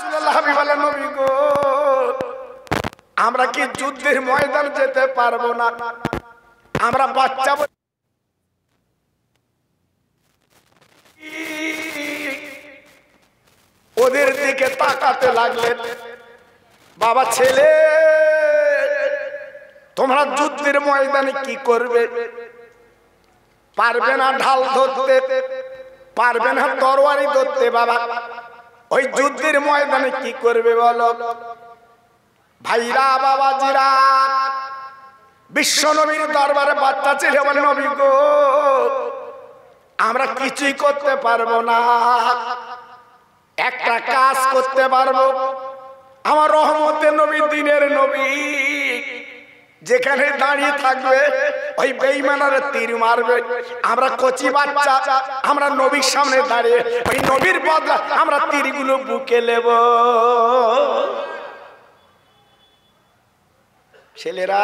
রাসূলুল্লাহ হাবিবাল্লাহ নবী গো, আমরা কি যুদ্ধের ময়দান যেতে পারবো না? আমরা বাচ্চা ওদের দিকে তাকাতে লাগলেন। বাবা ছেলে, তোমরা যুদ্ধের ময়দানে কি করবে? পারবে না ঢাল ধরতে, পারবে না তরবারি ধরতে। বাবা ওই যুদ্ধের ময়দানে কি করবে বলো? ভাইরা বাবাজিরা, বিশ্ব নবীর দরবারে বাচ্চা ছেলে বলে, নবী গো, আমরা কিছুই করতে পারবো না, একটা কাজ করতে পারবো। আমার রহমতের নবী, দিনের নবী যেখানে দাঁড়িয়ে থাকবে ওই বেঈমানরা তীর মারবে। আমরা কচি বাচ্চা, আমরা নবীর সামনে দাঁড়িয়ে ওই নবীর বদলা আমরা তীরগুলো বুকে নেব। ছেলেরা,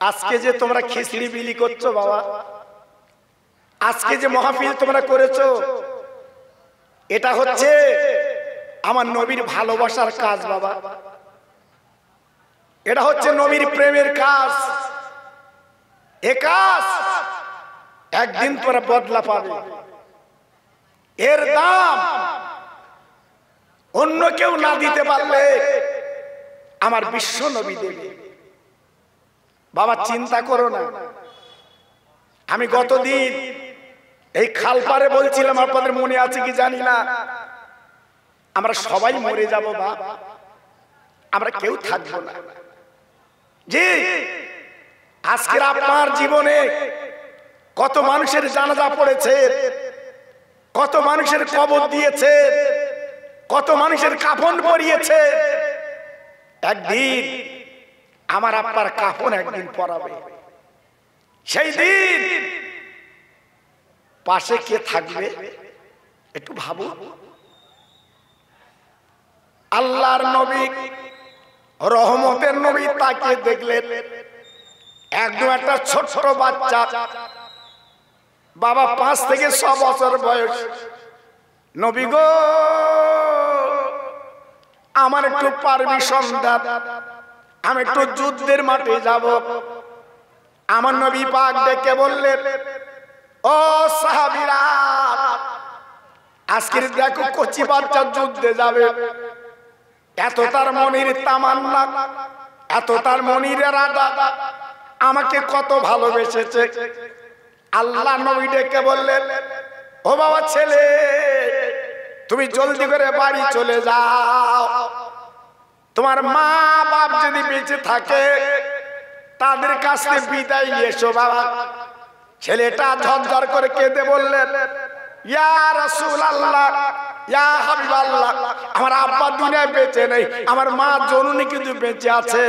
আজকে যে তোমরা খিচড়ি বিলি করছো বাবা, আজকে যে মাহফিল তোমরা করেছো, এটা হচ্ছে আমার নবীর ভালোবাসার কাজ বাবা। এটা হচ্ছে নবীর প্রেমের কাজ। এ কাজ একদিন তোমরা বদলা পাবে। এর দাম অন্য কেউ না দিতে পারলে আমার বিশ্ব নবী দেবে। বাবা চিন্তা করো না। আমি গতদিন এই খালপারে বলছিলাম, আপনাদের মনে আছে কি জানি না, আমরা সবাই মরে যাব বাবা, আমরা কেউ থাকবো না। জি, আজকের আপনার জীবনে কত মানুষের জানাজা পড়েছে, কত মানুষের কবর দিয়েছে, কত মানুষের কাফন পরিয়েছে। একদিন আমার আপনার কাফন একদিন পরাবে। সেই দিন পাশে কে থাকবে একটু ভাবো। আল্লাহর নবী, রহমতের নবী তাকে দেখলেন, একদম একটা ছোট্ট বাচ্চা বাবা, 5 থেকে 6 বছর বয়স। নবী গো, আমার একটু পারমিশন দাও, আমি একটু যুদ্ধের মাঠে যাব। আমার নবী পাক ডেকে বললেন, ও সাহাবীরা, আজকে দেখো কচি বাচ্চা যুদ্ধে যাবে, এত তার মনির তামান্না, এত তার মনির ইরাদা, আমাকে কত ভালোবেসেছে। আল্লাহ নবী ডেকে বললেন, ও বাবা ছেলে, তুমি জলদি করে বাড়ি চলে যাও। তোমার মা বাপ যদি বেঁচে থাকে তাদের কাছে বিদায় নিয়ে এসো বাবা। ছেলেটা ঝরঝর করে কেঁদে বললেন, ইয়া রাসূলুল্লাহ, ইয়া হাবিবাল্লাহ, আমার আব্বা দুনিয়ায় বেঁচে নেই, আমার মা জননী কিন্তু বেঁচে আছে।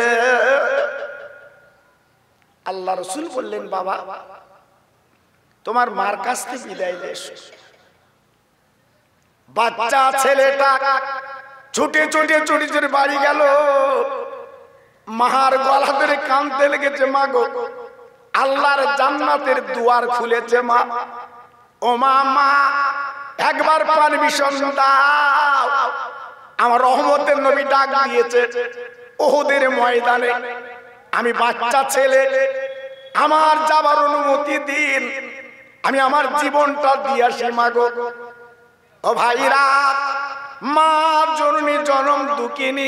আল্লাহ রাসূল বললেন, বাবা তোমার মার কাছ থেকে বিদায় নিয়ে এসো। বাচ্চা ছেলেটা ছুটে ছুটে ছুটে ছুটে বাড়ি গেল। মার গলা ধরে কাঁদতে লেগেছে, মা গো, আল্লাহর জান্নাতের দুয়ার খুলেছে মা। ও মা, মা একবার পারমিশন দাও, আমার রহমতের নবী ডাক দিয়েছে উহুদের ময়দানে, আমি বাচ্চা ছেলে, আমার যাবার অনুমতি দিন, আমি আমার জীবনটা দিয়ে আসি মা গো। ও ভাইরা, মা জননী জনম দুঃখিনী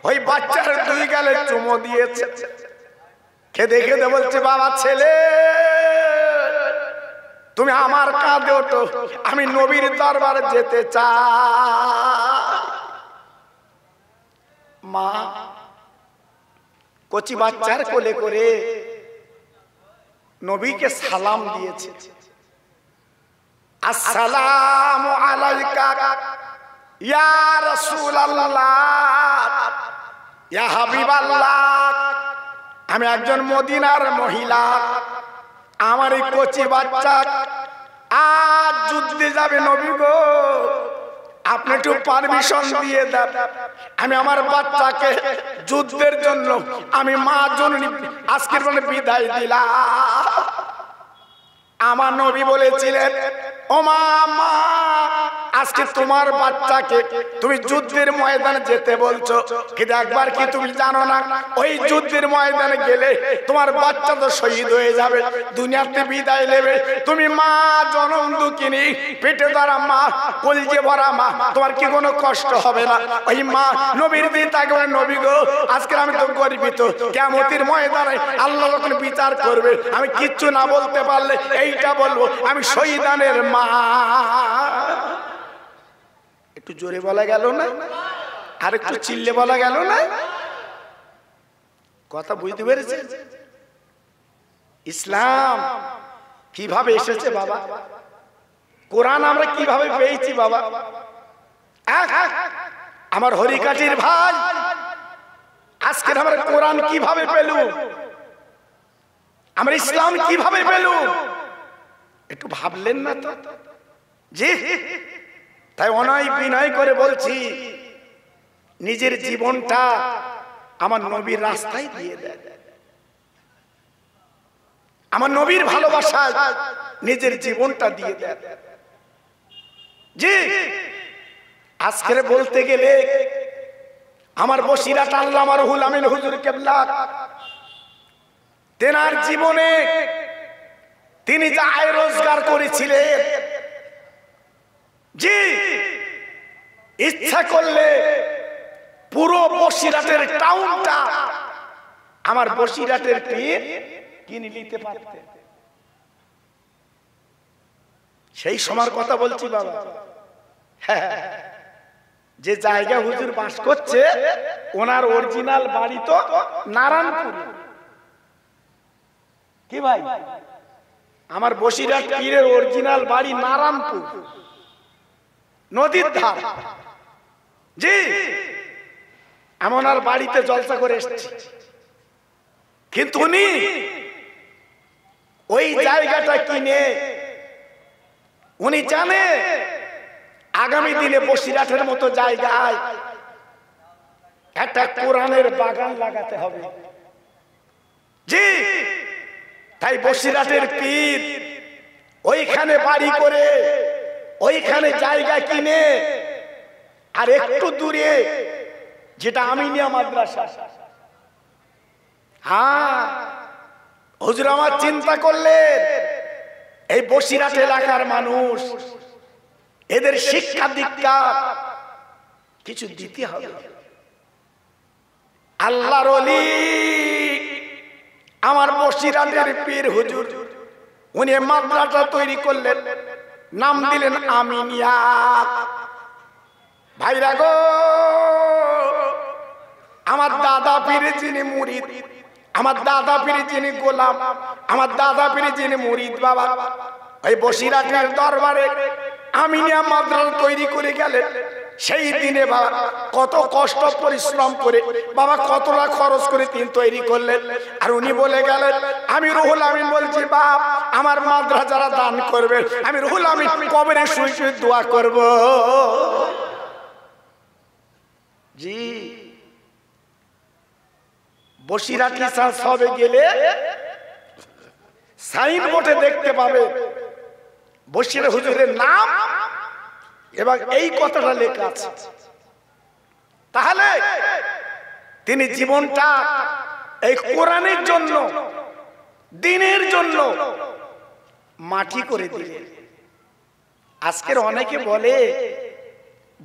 ওই বাচ্চার 2 গালে চুমো দিয়েছে। খেদে খেদে বলছে, বাবা ছেলে, তুমি আমার কাঁধে ওঠো, আমি নবীর দরবারে যেতে চাই। মা কচি বাচ্চার কোলে করে নবীকে সালাম দিয়েছে, আসসালামু আলাইকা ইয়া রাসূলুল্লাহ, ইয়া হাবিবাল্লাহ, আমি একজন মদিনার মহিলা, আমার এই কচি বাচ্চা আজ যুদ্ধে যাবে, নবী গো আপনি একটু পারমিশন দিয়ে দেন, আমি আমার বাচ্চাকে যুদ্ধের জন্য আমি মা জননী আজকের বলে বিদায় দিলাম। আমার নবী বলেছিলেন, ও মা, মা আজকে তোমার বাচ্চাকে তুমি যুদ্ধের ময়দানে যেতে বলছো, কিন্তু একবার কি তুমি জানো না ওই যুদ্ধের ময়দানে গেলে তোমার বাচ্চা তো শহীদ হয়ে যাবে, দুনিয়াতে বিদায় নেবে। তুমি মা জনম দুঃখিনী, পেটে ধরা মা, কলজে ভরা মা, তোমার কি কোনো কষ্ট হবে না? ওই মা নবীর দিন থাকবে, নবী গো আজকে আমি তো গর্বিত, কিয়ামতের ময়দানে আল্লাহ যখন বিচার করবে আমি কিচ্ছু না বলতে পারলে এইটা বলবো, আমি শহীদানের মা। একটু জোরে বলা গেল না? আর একটু চিল্লে বলা গেল না? কথা বুঝতে পেরেছে? ইসলাম কিভাবে এসেছে বাবা, কোরআন আমরা কিভাবে পেয়েছি বাবা? আমার হরিকাঠির ভাই, আজকে আমরা কোরআন কিভাবে পেলুম, আমরা ইসলাম কিভাবে পেলুম, একটু ভাবলেন না তো? জি, তাই অনয় বিনয় করে বলছি, নিজের জীবনটা আমার নবীর রাস্তায় দিয়ে দেন, আমার নবীর ভালোবাসায় নিজের জীবনটা দিয়ে দেন। জি, আজকে বলতে গেলে আমার বসিরাট আল্লামা রুহুল আমিন হুজুর কেবলা, তেনার জীবনে তিনি যা আয় রোজগার করেছিলেন, জি ইচ্ছা করলে পুরো বসিরাটের টাউনটা আমার বসিরাটের পীর কিনে নিতে পারতেন। সেই সময়ের কথা বলছি বাবা। হ্যাঁ, যে জায়গা হুজুর বাস করছে ওনার অরিজিনাল বাড়ি তো নারায়ণপুর। কি ভাই, আমার বসিরহাট পীরের অরিজিনাল বাড়ি নারায়ণপুর, নদীর ধার। জি, আমি ওনার বাড়িতে জলসা করে এসেছি, কিন্তু উনি ওই জায়গাটা কিনে উনি জানে আগামী দিনে বসিরহাটের মতো জায়গায় একটা কোরআনের বাগান লাগাতে হবে। জি, তাই বসিরহাটের পীর ওইখানে বাড়ি করে ওইখানে জায়গা কিনে, আর একটু দূরে যেটা আমিনিয়া মাদ্রাসা, হ্যাঁ হুজুর আমার চিন্তা করলেন এই বসিরহাট এলাকার মানুষ, এদের শিক্ষা দীক্ষা কিছু দিতে হবে। আল্লাহর ওলি আমার বসিরহাটের পীর হুজুর, উনি মাদ্রাসা তৈরি করলেন, নাম দিলেন আমিনিয়া। ভাইরা গো, আমার দাদা পীর যিনি মুরিদ, আমার দাদা পীর যিনি গোলাম, আমার দাদা পীর যিনি মুরিদ বাবা, ওই বসিরহাটের দরবারে আমিনিয়া মাদ্রাসা তৈরি করে গেলেন। সেই দিনে বাবা কত কষ্ট পরিশ্রম করে বাবা কতটা খরচ করে তিনি তৈরি করলেন। আর উনি বলে গেলেন, আমি রুহুল আমিন বলছি বাপ, আমার মাদ্রাসা যারা দান করবে আমি রুহুল আমিন কবরে শুয়ে শুয়ে দোয়া করব। জি, বসিরহাট রিসার্চ হবে গেলে সাইনবোর্ডে দেখতে পাবে বসির হুজুরের নাম এবং এই কথাটা লেখা আছে। তাহলে তিনি জীবনটা এই কোরআনের জন্য, দ্বীনের জন্য মাটি করে দিলেন। আজকের অনেকে বলে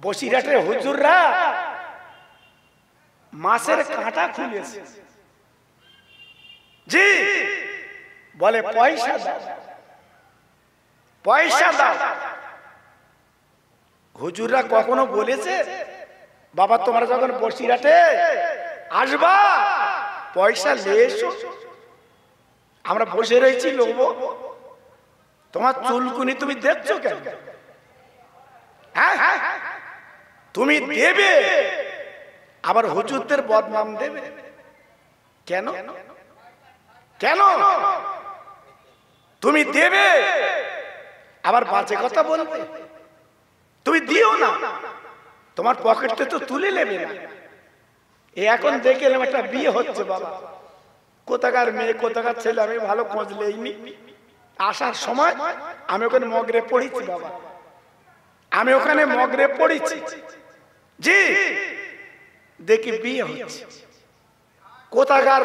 বসিরহাটের হুজুররা মাছের কাঁটা খুলেছে। জি, বলে পয়সা দাও, পয়সা দাও। হুজুররা কখনো বলেছে বাবা তোমরা যখন বসিরহাটে আসবা পয়সা নিয়ে এসো, আমরা বসে রয়েছি লোবো? তোমার চুলকুনি তুমি দেখছো কেন? হ্যাঁ, তুমি দেবে আবার হুজুরদের বদনাম দেবে কেন? কেন তুমি দেবে আবার বাজে কথা বলবে? তুমি দিও না, তোমার পকেটে তো তুলে নেবে না। এখন দেখে এলাম একটা বিয়ে হচ্ছে বাবা, কোথাকার মেয়ে কোথাকার ছেলে আমি ভালো খোঁজ লইনি। আসার সময় আমি ওখানে মগরে পড়েছি বাবা, আমি ওখানে মগরে পড়েছি, জি দেখি বিয়ে হচ্ছে। কোথাকার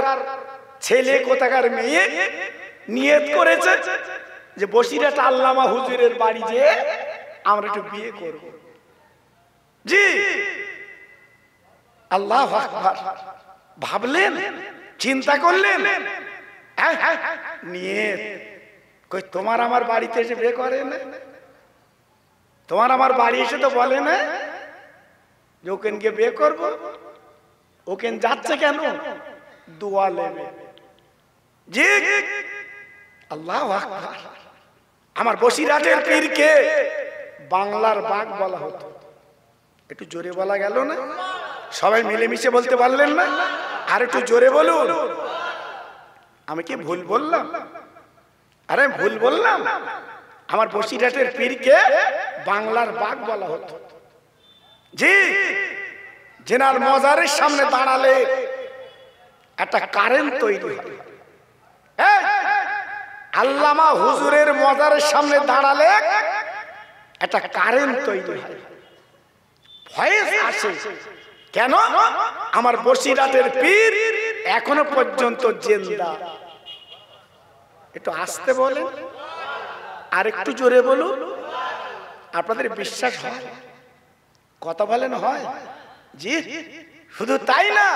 ছেলে কোথাকার মেয়ে নিয়ত করেছে যে বসিরহাট আল্লামা হুজুরের বাড়ি যেয়ে আমরা একটু বিয়ে করব। জি আল্লাহু আকবার। ভাবলেন, চিন্তা করলেন, নিয়ত কই তোমার আমার বাড়িতে এসে বিয়ে করে না, তোমার আমার বাড়ি এসে তো বলে না যে ওকেনকে বিয়ে করব। ওকেন যাচ্ছে কেন? দোয়া নেবে। জি আল্লাহু আকবার। আমার বসিরহাটের পীরকে বাংলার বাঘ বলা হতো। একটু জোরে বলা গেল না? সবাই মিলেমিশে বলতে পারলেন না? আর একটু জোরে বলুন। আমি কি ভুল বললাম? আরে ভুল বললাম? আমার বসিরহাটের পীরকে বাংলার বাঘ বলা হতো। জি জেনার মজারের সামনে দাঁড়ালে একটা কারেন্ট তৈরি হয়। আল্লামা হুজুরের মজারের সামনে দাঁড়ালে একটা কারেন্ট তৈরি হয়, ভয়েস আসে। কেন? আমার বসিরহাটের পীর এখনো পর্যন্ত জিন্দা। একটু আস্তে বলেন, আর একটু জোরে বলুন। আপনাদের বিশ্বাস হয়? কথা বলেন হয়? জি শুধু তাই না,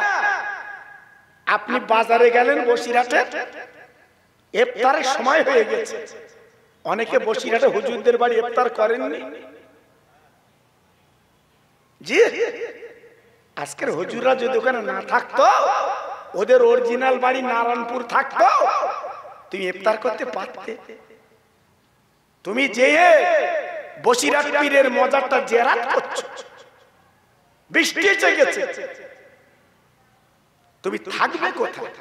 আপনি বাজারে গেলেন বসিরহাটে, ইফতারের সময় হয়ে গেছে। অনেকে বসিরহাটে হুজুরদের বাড়ি ইফতার করেননি। জি আজকের হুজুররা যদি ওখানে না থাকতো, ওদের অরিজিনাল বাড়ি নারায়ণপুর থাকতো, তুমি ইফতার করতে পারতে। তুমি যে বসিরহাট পীরের মজারটা জিয়ারত করছো, বৃষ্টি এসে গেছে, তুমি থাকবে কোথায়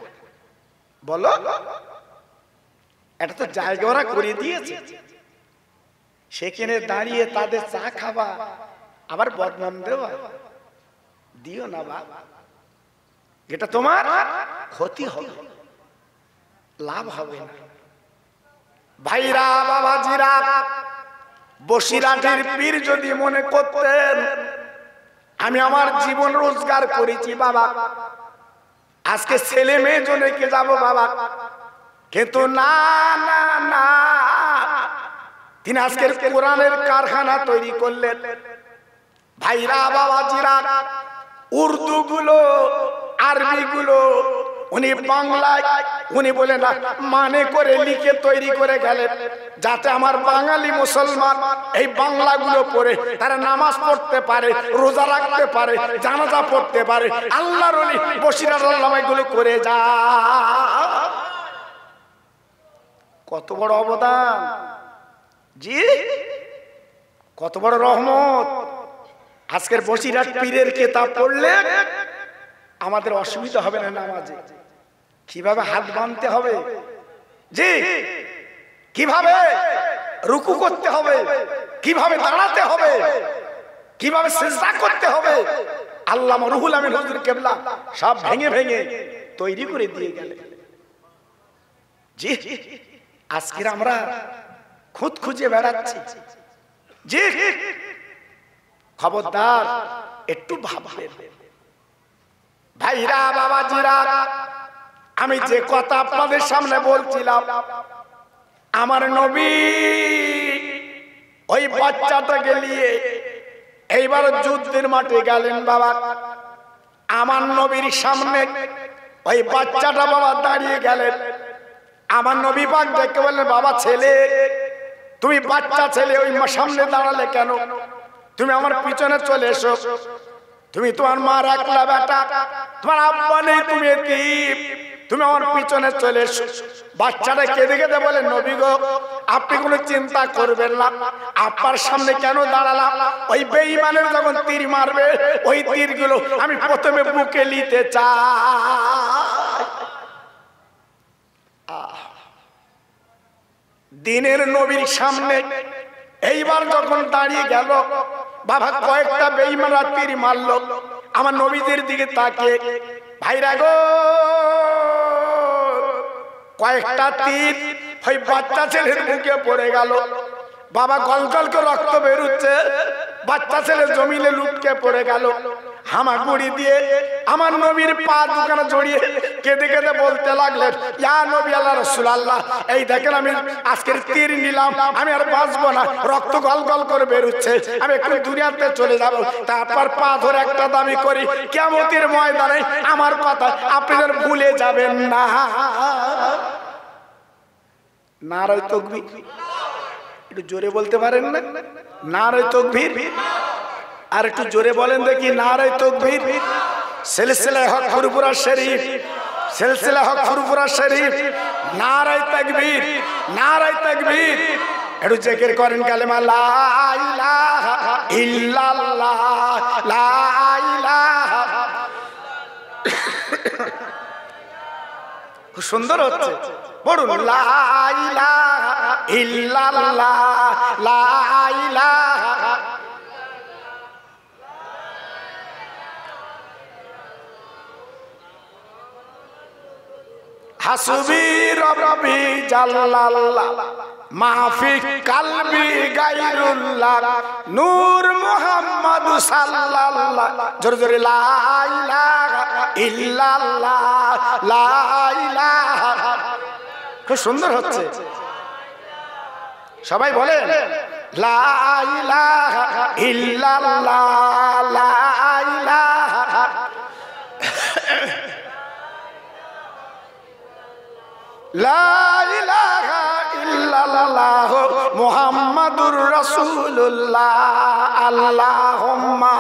বলো? এটা তো জায়গা ওরা করে দিয়েছে, সেখানে দাঁড়িয়ে তাদের চা খাবা, আবার বদনাম দেওয়া। দিও না বাবা, এটা তোমার ক্ষতি হবে, লাভ হবে না। ভাইরা বাবাজিরা, বসিরহাটের পীর যদি মনে করতেন আমি আমার জীবন রোজগার করেছি বাবা, আজকে ছেলে মেয়ে জন্য কে যাবো বাবা, কিন্তু না না না, তিনি আজকের কোরআনের কারখানা তৈরি করলেন। ভাইরা বাবাজিরা, উর্দু গুলো আরবি গুলো উনি বাংলায় উনি বলে না মানে করে লিখে তৈরি করে গেলেন, যাতে আমার বাঙালি মুসলমান এই বাংলাগুলো পড়ে তারা নামাজ পড়তে পারে, রোজা রাখতে পারে, জানাজা পড়তে পারে। আল্লাহর ওলি বসিরহাট আল্লামা এগুলো করে যা। কত বড় অবদান, জি কত বড় রহমত। আজকের বসিরহাট পীরের কিতাব পড়লে আমাদের অসুবিধা হবে না নামাজে। কিভাবে হাত বাঁধতে হবে, জি কিভাবে রুকু করতে হবে, কিভাবে দাঁড়াতে হবে, কিভাবে সিজদা করতে হবে, আল্লামা রুহুল আমিন হুজুর কেবলা সব ভেঙে ভেঙে তৈরি করে দিয়ে গেলেন। জি আজকে আমরা খুদ খুঁজে বেড়াচ্ছি। জি খবরদার একটু ভাববেন। ভাইরা বাবাজিরা, আমি যে কথা আপনাদের সামনে বলছিলাম, আমার নবী ওই বাচ্চাটাকে নিয়ে এইবার যুদ্ধের মাঠে গেলেন বাবা। আমার নবীর সামনে ওই বাচ্চাটা বাবা দাঁড়িয়ে গেলেন। আমার নবী পাক দেখে বললেন, বাবা ছেলে, তুমি বাচ্চা ছেলে ওই সামনে দাঁড়ালে কেন? তুমি আমার পিছনে চলে এসো। তুমি তোমার মার একলা বেটা, তোমার আব্বা নেই, তুমি এতিম, তুমি আমার পিছনে চলে এসো। বাচ্চাটা কেঁদে কেঁদে বলে, নবী গো আপনি কোনো চিন্তা করবেন না, আপনার সামনে কেন দাঁড়ালাম? ওই বেঈমানের যখন তীর মারবে, ওই তীরগুলো আমি প্রথমে বুকে নিতে চাই। দিনের নবীর সামনে এইবার যখন দাঁড়িয়ে গেল বাবা, কয়েকটা বেঈমানরা তীর মারলো আমার নবীদের দিকে তাকিয়ে। ভাইরা গো, কয়েকটা তীর ওই বাচ্চা ছেলের মুখে পড়ে গেল বাবা, গলগল করে রক্ত বেরোচ্ছে। বাচ্চা ছেলে জমিনে লুটকে পড়ে গেল। হামাগুড়ি দিয়ে আমার নবীর পা দুখানা জড়িয়ে কেঁদে কেঁদে বলতে লাগলেন, ইয়া নবী আল্লাহ রাসূলুল্লাহ, এই দেখেন আমি আজকের তীর নিলাম, আমি আর বাঁচবো না, রক্ত গল গল করে বেরোচ্ছে, আমি একটু দুনিয়াতে চলে যাব। তারপর পা ধরে একটা দাবি করি, কিয়ামতের ময়দানে আমার কথা আপনি যেন ভুলে যাবেন না। নারায়ে তাকবীর। একটু জোরে বলতে পারেন না? নারায়ে তাকবীর। আর একটু জোরে বলেন দেখি, নারায়ে তাকবীর। সিলসিলা হক ফুরফুরা শরীফ, সিলসিলা হক ফুরফুরা শরীফ, নারায়ে তাকবীর, নারায়ে তাকবীর। একটু জিকির করেন কালেমা লা ইলাহা ইল্লাল্লাহ, লা ইলাহা। খুব সুন্দর হচ্ছে, বলুন লা ইলাহা ইল্লাল্লাহ, লা ইলাহা। হাসবি রব্বি জাল্লাল্লাহ, মাফি কলবি গায়রুল্লাহ, নূর মুহাম্মদ সাল্লাল্লাহ। জোরে জোরে লা ইলাহা ইল্লাল্লাহ, লা ইলাহা। খুব সুন্দর হচ্ছে, সবাই বলেন লা ইলাহা ইল্লাল্লাহ, লা ইলাহা। লা ইলাহা ইল্লাল্লাহ মুহাম্মাদুর রাসূলুল্লাহ, আল্লাহুম্মা।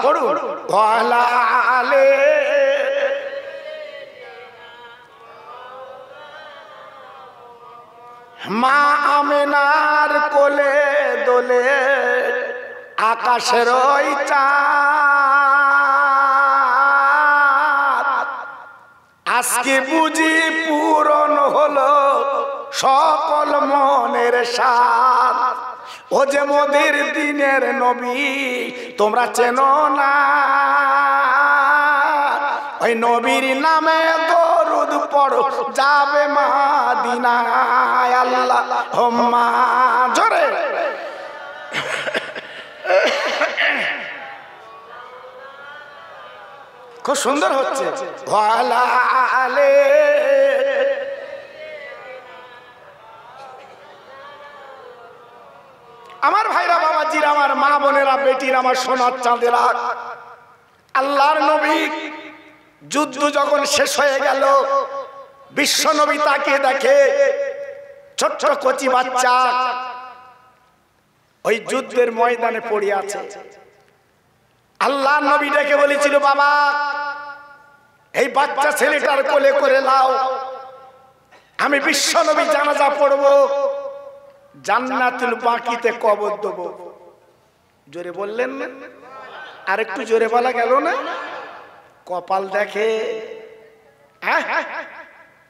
পড়ুন ওয়ালা আলে। মা আমিনার কোলে দোলে আকাশের ওই চাঁদ, আজকে বুঝি পূরণ হলো সকল মনের সাধ। ও যে মোদের দিনের নবী তোমরা চেনো না, ওই নবীর নামে দরুদ পড়ো যাবে মদিনায়। আল্লাহুম্মা। জোরে খুব সুন্দর হচ্ছে। ওয়ালা আলে। আমার ভাইরা, বাবাজিরা, আমার মা বোনেরা, বেটির, আমার সোনার চাঁদেরা, আল্লাহর নবী যুদ্ধ যখন শেষ হয়ে গেল, বিশ্ব নবী তাকে দেখে ছোট্ট কচি বাচ্চা ওই যুদ্ধের ময়দানে পড়ে আছে। আল্লাহর নবী ডেকে বলেছিল, বাবা এই বাচ্চা ছেলেটার কোলে করে লাও, আমি বিশ্ব নবী জানাজা পড়বো, জান্নাতুল বাকিতে কবর দেব। জোরে বললেন না? আর একটু জোরে বলা গেল না? কপাল দেখে,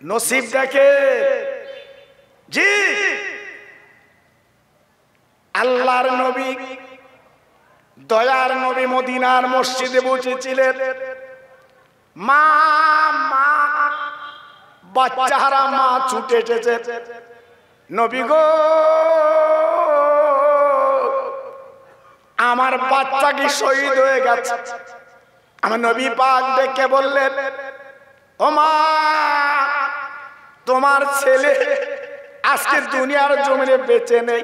নসিব দেখে। জি, আল্লাহর নবী, দয়ার নবী মদিনার মসজিদে বসেছিলেন। মা মা বাচ্চা হারা মা ছুটে এসেছে, নবী গো আমার বাচ্চা কি শহীদ হয়ে গেছে? আমার নবী পাক ডেকে বললেন, ও মা, তোমার ছেলে আজকে দুনিয়ার জমিনে বেঁচে নেই,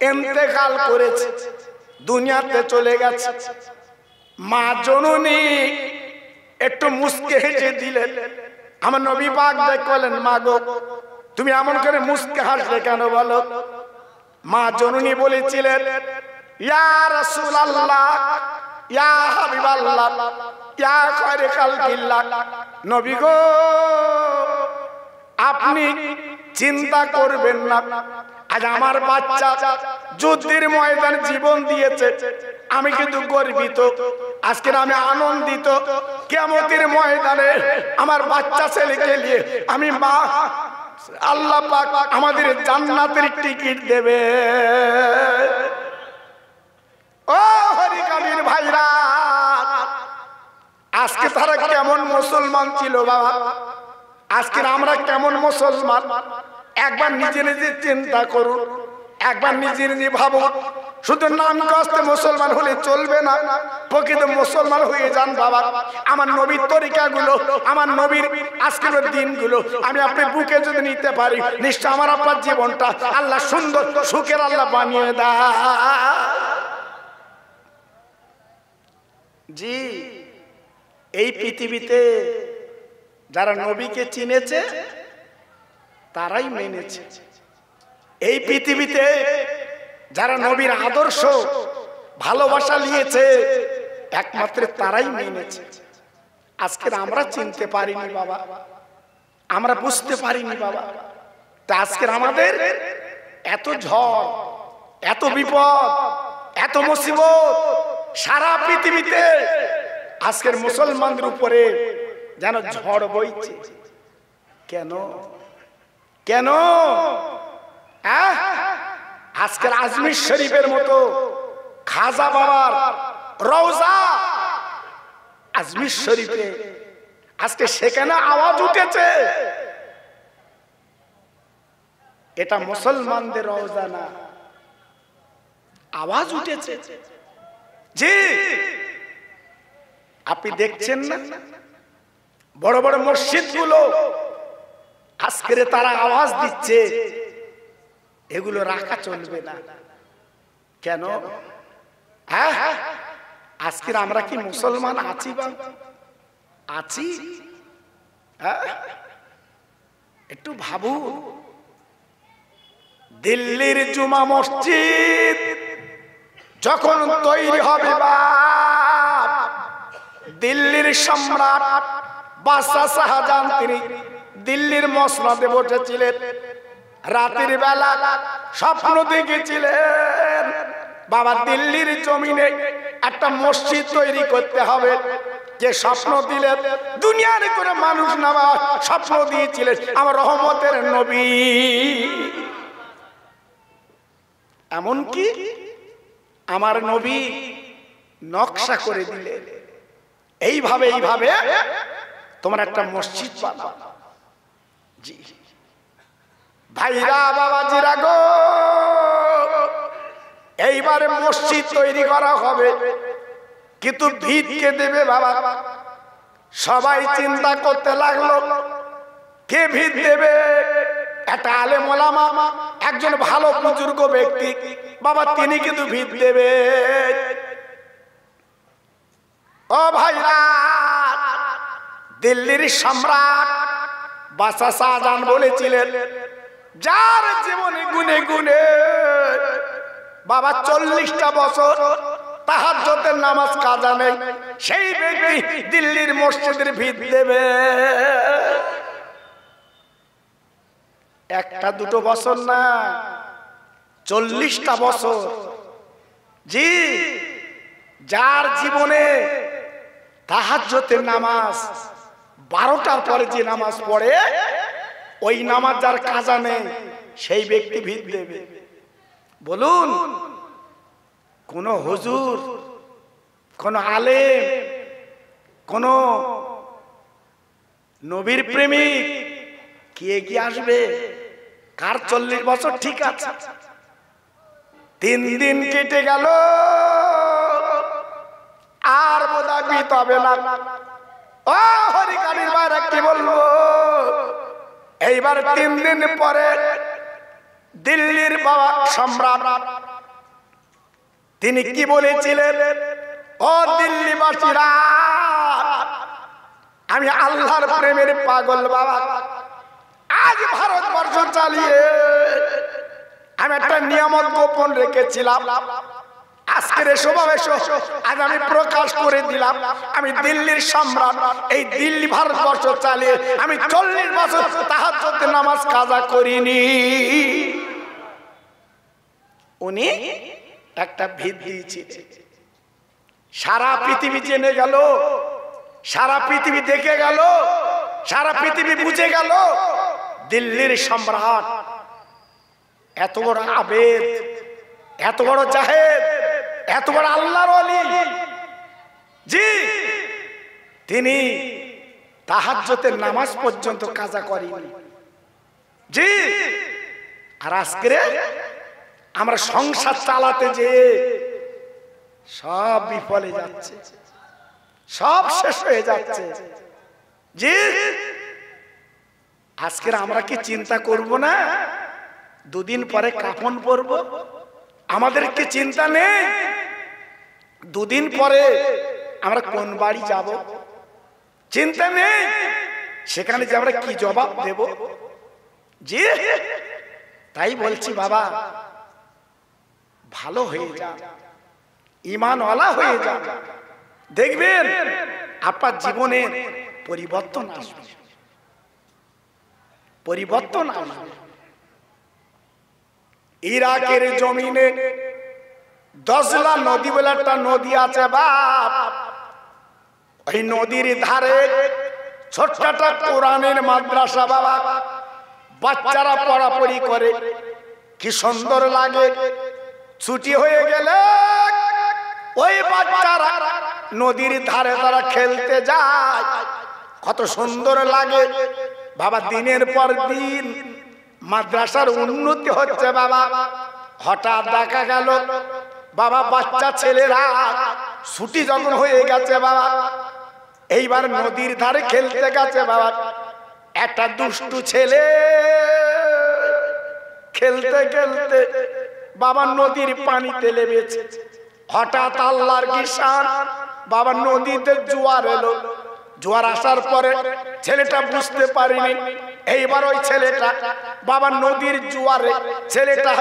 ইন্তেকাল করেছে, দুনিয়াতে চলে গেছে। মা জননী একটু মুস্কে হেসে দিলেন। আমার নবী পাক ডেকে বললেন, মা গো তুমি এমন করে মুস্কে হাসলে কেন বলো? মা জননী বলেছিলেন, ইয়া রাসূলুল্লাহ, ইয়া হাবিবাল্লাহ, ইয়া খায়রে খালকিল্লাহ, নবী গো আপনি চিন্তা করবেন না, আজ আমার বাচ্চা যুদ্ধের ময়দানে জীবন দিয়েছে, আমি কিন্তু গর্বিত, আজকে আমি আনন্দিত। কিয়ামতের ময়দানে আমার বাচ্চা ছেলেকে নিয়ে আমি মা আল্লাহ পাক আমাদের জান্নাতের টিকিট দেবে। ও হরিকাবির ভাইরা, আজকে তারা কেমন মুসলমান ছিল বাবা? আজকে আমরা কেমন মুসলমান একবার নিজে নিজে চিন্তা করুন, একবার নিজে নিজে ভাবুন। শুধু নাম কষ্টে মুসলমান হলে চলবে না, প্রকৃত মুসলমান হয়ে যান বাবা। আমার নবীর তরিকাগুলো, আমার নবীর আজকের দিনগুলো আমি আপনার বুকে যদি নিতে পারি, নিশ্চয় আমার আপনার জীবনটা আল্লাহ সুন্দর সুখের আল্লাহ বানিয়ে দেয়। জি, এই পৃথিবীতে যারা নবীকে চিনেছে তারাই মেনেছে। এই পৃথিবীতে যারা নবীর আদর্শ ভালোবাসা নিয়েছে একমাত্র তারাই মেনেছে। আজকে আমরা চিনতে পারিনি বাবা, আমরা বুঝতে পারিনি বাবা। তা আজকে আমাদের এত ঝড়, এত বিপদ, এত মুসিবত সারা পৃথিবীতে আজকের মুসলমানদের উপরে যেন ঝড় বইছে। কেন কেন? আজকের আজমির শরীফের মতো খাজা বাবার রওজা আজমির শরীফে আজকে সেখানে আওয়াজ উঠেছে, এটা মুসলমানদের রওজা না, আওয়াজ উঠেছে। জি, আপনি দেখছেন না বড় বড় মসজিদ গুলো আজকের তারা আওয়াজ দিচ্ছে, এগুলো রাখা চলবে না। কেন? আজকের আমরা কি মুসলমান আছি বা আছি? একটু ভাবু, দিল্লির জুমা মসজিদ যখন তৈরি হবে বা দিল্লির সম্রাট বাদশাহ শাহজাহান তিনি দিল্লির মসনদে বসেছিলেন, রাতের বেলা স্বপ্ন দেখেছিলেন বাবা দিল্লির জমিনে একটা মসজিদ তৈরি করতে হবে। যে স্বপ্ন দিলেন দুনিয়ার কোনো মানুষ না, স্বপ্ন দিয়েছিলেন আমার রহমতের নবী। এমনকি আমার নবী নকশা করে দিলেন, এইভাবে এইভাবে তোমার একটা মসজিদ বানাও। জি ভাইরা বাবাজিরা গো, এইবারে মসজিদ তৈরি করা হবে, কিন্তু ভিত কে দেবে বাবা? সবাই চিন্তা করতে লাগলো কে ভিত দেবে। একটা আলেম ওলামা, একজন ভালো বুজুর্গ ব্যক্তি বাবা, তিনি কিন্তু ভিত দেবে। ও ভাইরা, দিল্লির সম্রাট বাদশাহ শাহজাহান বলেছিলেন যার জীবনে গুনে গুনে বাবা 40টা বছর তাহাজ্জুদের নামাজ কাজা নেই, সেই ব্যক্তি দিল্লির মসজিদের ভিত দেবে। একটা দুটো বছর না, 40টা বছর। জি, যার জীবনে তাহাজ্জুদের নামাজ 12টার পরে যে নামাজ পড়ে ওই নামাজ যার কাজা নেই সেই ব্যক্তি ভিত দেবে। বলুন, কোন হুজুর, কোন আলেম, কোন নবীর প্রেমিক কি এগিয়ে আসবে? কার 40 বছর ঠিক আছে? 3 দিন কেটে গেল, আর বোধহয় ভিত হবে না। ও হরিকানির বাইরে কি বলবো, এইবার 3 দিন পরে দিল্লির বাবা সম্রাট তিনি কি বলেছিলেন? ও দিল্লিবাসীরা, আমি আল্লাহর প্রেমের পাগল বাবা, আজ ভারতবর্ষ চালিয়ে আমি একটা নিয়ামত গোপন রেখেছিলাম, আজকের সমাবেশ আজ আমি প্রকাশ করে দিলাম। আমি দিল্লির সম্রাট, এই দিল্লি ভারতবর্ষ চালিয়ে আমি 40 বছর তাহাজ্জুদের নামাজ কাজা করিনি। উনি একটা ভিত দিয়েছিলেন, সারা পৃথিবী জেনে গেল, সারা পৃথিবী দেখে গেল, সারা পৃথিবী বুঝে গেল দিল্লির সম্রাট এত বড় আবেদ, এত বড় জাহেদ, এত বড় আল্লাহর ওলি। জি, তিনি তাহাজ্জুদের নামাজ পর্যন্ত কাজা করিনি। জি, আর আজকে আমরা সংসার চালাতে যে সব বিফলে যাচ্ছে, সব শেষ হয়ে যাচ্ছে। জি, আজকে আমরা কি চিন্তা করব না দুদিন পরে কাফন পরব? আমাদের কি চিন্তা নেই দুদিন পরে আমরা কোন বাড়ি যাব? চিন্তা নেই সেখানে যে আমরা কি জবাব দেব? জি, তাই বলছি বাবা, ভালো হয়ে যান, ঈমানওয়ালা হয়ে যান, দেখবেন আপনার জীবনে পরিবর্তন আসবে, পরিবর্তন আসবে। ইরাকের জমিনে দজলা নদী বলে একটা নদী আছে বাপ, ওই নদীর ধারে ছোট্ট একটা কোরআনের মাদ্রাসা বাবা, বাচ্চারা পড়াপড়ি করে, কি সুন্দর লাগে। ছুটি হয়ে গেলে ওই বাচ্চারা নদীর ধারে তারা খেলতে যায়, কত সুন্দর লাগে বাবা। দিনের পর দিন মাদ্রাসার উন্নতি হচ্ছে বাবা। হঠাৎ দেখা গেল বাবা বাচ্চা ছেলেরা ছুটি যখন হয়ে গেছে বাবা, এইবার নদীর ধারে খেলতে গেছে বাবা। একটা দুষ্টু ছেলে খেলতে খেলতে বাবা নদীর পানিতে নেমেছে। হঠাৎ আল্লাহর কিষান বাবা নদীতে জোয়ার এলো। জোয়ার আসার পরে ছেলেটা বুঝতে পারেনি। এইবার ওই ছেলেটা বাবা নদীর জোয়ারে ছেলেটা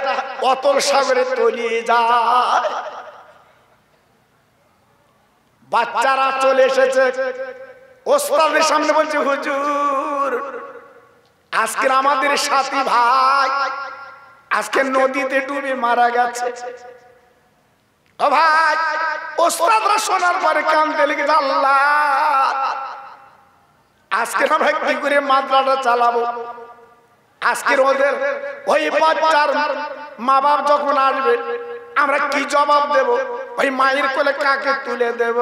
অতল সাগরে তলিয়ে যায়। বাচ্চারা চলে এসেছে ওস্তাদের সামনে, বলছে হুজুর আজকে আমাদের সাথী ভাই আজকে নদীতে ডুবে মারা গেছে। ও ভাই, ওস্তাদরা শোনার পরে কাঁদতে লেগেছে, আল্লাহ আজকে আমরা কি করে মাদ্রাসা চালাবো? আজকের ওদের ওই বাচ্চার মা বাপ যখন আসবে আমরা কি জবাব দেব? ওই মায়ের কোলে কাকে তুলে দেব?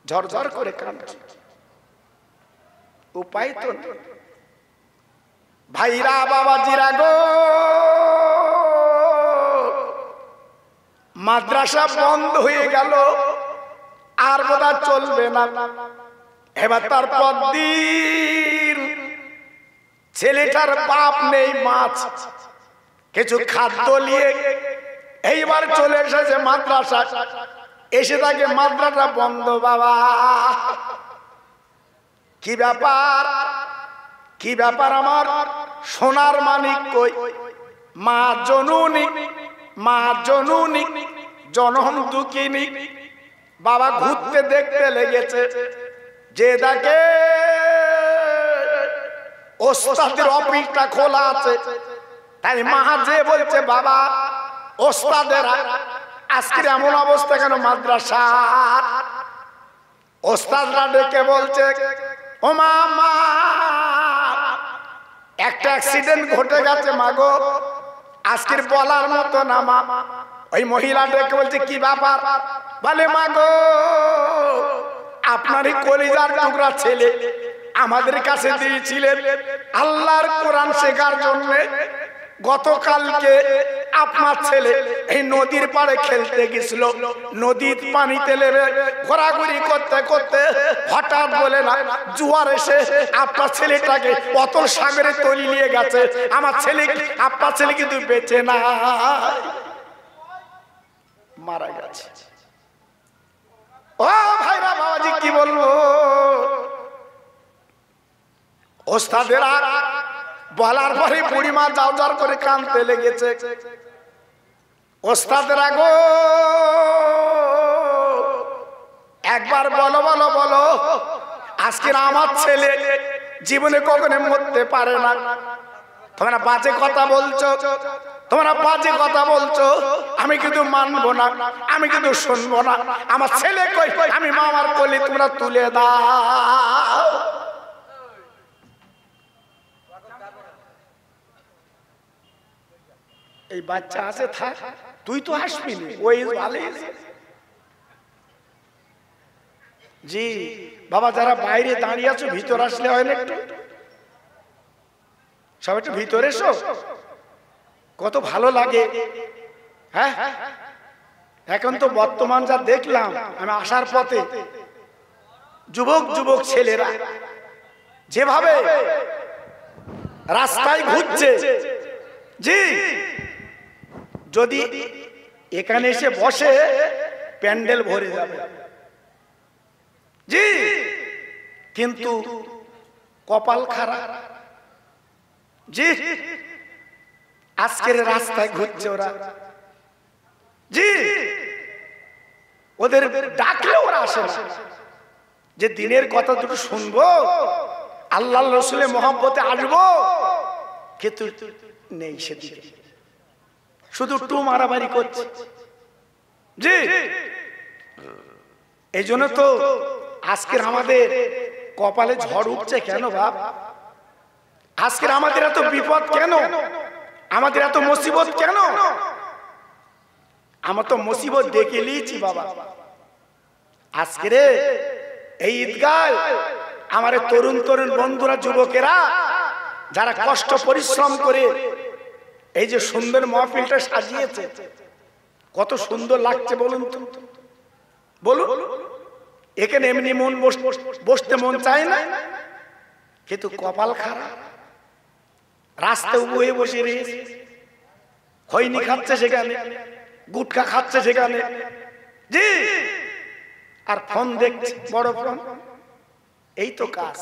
ঝরঝর করে কাঁদছে, উপায় তো নেই। ভাইরা বাবাজিরা গো, মাদ্রাসা বন্ধ হয়ে গেল, আর বোধহয় চলবে না। এবার তারপর দিন ছেলেটার বাপ নেই, মাছ কিছু খাদ্য নিয়ে এইবার চলে এসেছে মাদ্রাসা। এসে থাকে মাদ্রাসা বন্ধ বাবা। কি ব্যাপার, কি ব্যাপার? আমার সোনার মানিক কই? মা জননী, মা জননী জনম দুঃখিনী। বাবা ঘুরতে দেখতে লেগেছে, যে দেখে ওস্তাদের অফিসটা খোলা আছে। তাই মা যে বলছে, বাবা ওস্তাদেরা আজকে এমন অবস্থা কেন মাদ্রাসা? ওস্তাদরা ডেকে বলছে, ও মা, মা একটা অ্যাক্সিডেন্ট ঘটে গেছে মা গো, আজকের বলার মতো না মা। ওই মহিলা ডেকে বলছে, কি ব্যাপার? বলে মা গো, আপনারই কলিজার টুকরা ছেলে আমাদের কাছে দিয়েছিলেন আল্লাহর কোরআন শেখার জন্য। গতকালকে আপনার ছেলে এই নদীর পাড়ে খেলতে গেছিল, নদীর পানিতে নেমে ঘোরাঘুরি করতে করতে হঠাৎ বলে না জোয়ার এসে আপনার ছেলেটাকে অতল সাগরে তলিয়ে গেছে। আমার ছেলে, আপনার ছেলে কিন্তু বেঁচে না, মারা গেছে। ও ভাইরা বাবাজি, কি বলবো? ওস্তাদেরা বলার পরে বুড়িমা যাও যাও করে কাঁদতে লেগেছে। ওস্তাদেরা গো, একবার বলো বলো বলো, আজকের আমার ছেলে জীবনে কখনো মরতে পারে না। তোমরা বাজে কথা বলছো, তোমরা বাজে কথা বলছো, আমি কিন্তু মানবো না, আমি কিন্তু শুনবো না। আমার ছেলে কই? আমি মামার কোলে, তোমরা তুলে দাও। এই বাচ্চা আছে, থাক, তুই তো আসবি না, ওই ভালো। জি, বাবা যারা বাইরে দাঁড়িয়ে আছো ভিতর আসলে হয় না একটু? সব একটু ভিতরে এসো, কত ভালো লাগে। হ্যাঁ, এখন তো বর্তমান যা দেখলাম আমি আসার পথে, যুবক যুবক ছেলেরা যেভাবে রাস্তায় ঘুরছে, জি যদি এখানে এসে বসে প্যান্ডেল ভরে যাবে, জি কিন্তু কপাল খারাপ, জি আজকের রাস্তায় ঘুরছে ওরা, জি ওদের ডাকলে ওরা আসে না, যে দিনের কথা দুটো শুনবো, আল্লাহ রসুলের মহব্বতে আসবো, কিন্তু নেই সেদিকে, শুধু টু মারামারি করছে, জি এই জন্য তো আজকের আমাদের কপালে ঝড় উঠছে কেন বাপ? আজকের আমাদের এত বিপদ কেন? আমাদের এত মুসিবত কেন? আমার তো মুসিবত দেখে নিয়েছি বাবা। আজকের এই ঈদগায় আমার তরুণ তরুণ বন্ধুরা, যুবকেরা যারা কষ্ট পরিশ্রম করে এই যে সুন্দর মাহফিলটা সাজিয়েছে, কত সুন্দর লাগছে বলুন তো, বলুন। এখানে এমনি মন বসতে মন চায় না, কিন্তু কপাল খারাপ, রাস্তায় বয়ে বসে রয়েছে, খৈনি খাচ্ছে সেখানে, গুটখা খাচ্ছে সেখানে, জি আর ফোন দেখছে, বড় ফোন। এই তো কাজ।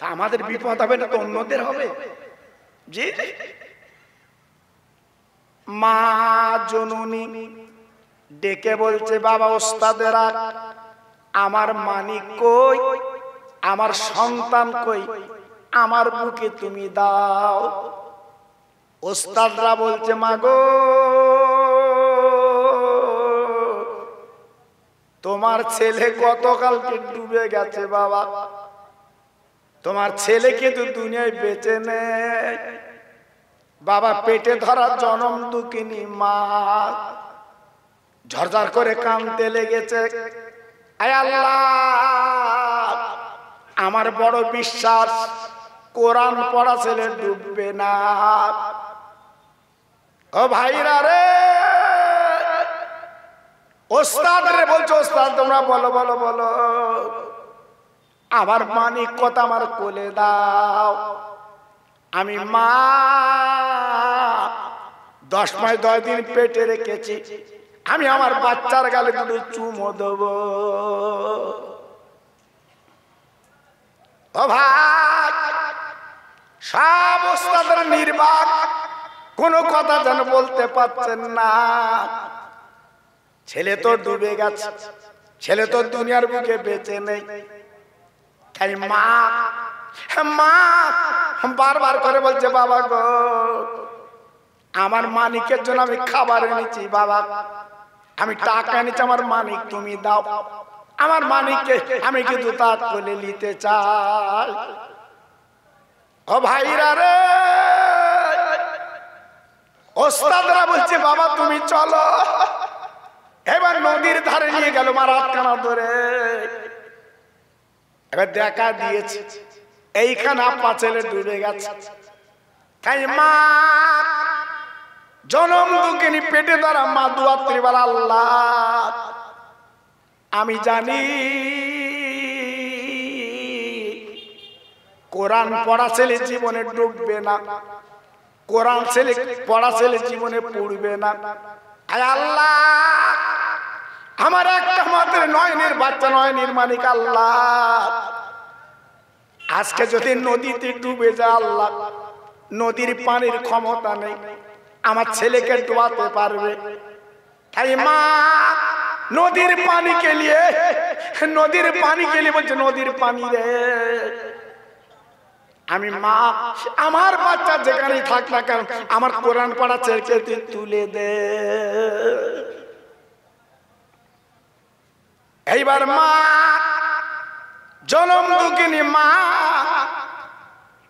তা আমাদের বিপদ হবে না তো অন্যদের হবে, জি। মা জননী ডেকে বলছে, বাবা ওস্তাদেরা, আমার মানিক কই, আমার সন্তান কই, আমার বুকে তুমি দাও। ওস্তাদরা বলছে, মাগো তোমার ছেলে গতকালকে ডুবে গেছে বাবা, তোমার ছেলে কিন্তু দুনিয়ায় বেঁচে নেই বাবা। পেটে ধরা জনম দুঃখিনী মা ঝরঝর করে কাঁদতে লেগেছে। আয় আল্লাহ, আমার বড় বিশ্বাস কোরআন পড়া ছেলে ডুববে না। ও ভাইরা রে, ওস্তাদ রে বলছো, ওস্তাদ তোমরা বলো বলো বলো, আমার মানিক কথা আমার কোলে দাও। আমি মা 10 মাস 10 দিন পেটে রেখেছি, আমি আমার বাচ্চার গালে দুটো চুমো দেব। ও ভাই, সব ওস্তাদের নির্বাক, কোনো কথা যেন বলতে পারছেন না। ছেলে তো ডুবে গেছে, ছেলে তো দুনিয়ার বুকে বেঁচে নেই। তাই মা মা বারবার করে বলছে, বাবা গো, আমার মানিকের জন্য আমি খাবার এনেছি বাবা, আমি টাকা এনেছি, আমার মানিক তুমি দাও। আমার মানিককে আমি কিন্তু তার কোলে নিতে চাই। ও ভাইরা রে, ওস্তাদরা বলছে, বাবা তুমি চলো। এবার নদীর ধারে নিয়ে গেল, মার হাতখানা ধরে। এবার দেখা দিয়েছে এইখানে আপা ছেলে ডুবে গেছে। তাই মা জনম দুঃখিনী পেটে ধরা মা দুয়াত্রী বলা, আল্লাহ আমি জানি কোরআন পড়া ছেলে জীবনে ডুববে না, কোরআন ছেলে পড়া ছেলে জীবনে পড়বে না। আয় আল্লাহ, আমার একটা মাত্র নয়নের বাচ্চা, নয়নের মালিক আল্লাহ, আজকে যদি নদীতে ডুবে যায় আল্লাহ, নদীর পানির ক্ষমতা নেই, আমার ছেলেকে ডুবাতে পারবে। তাই মা নদীর পানি কে লিয়ে, নদীর পানি কে লিয়ে বলছে, নদীর পানি রে, আমি মা আমার বাচ্চা যেখানেই থাক না কেন, আমার কোরআন পড়া ছেলেকে তুই তুলে দে। এইবার মা জনম দুঃখিনী মা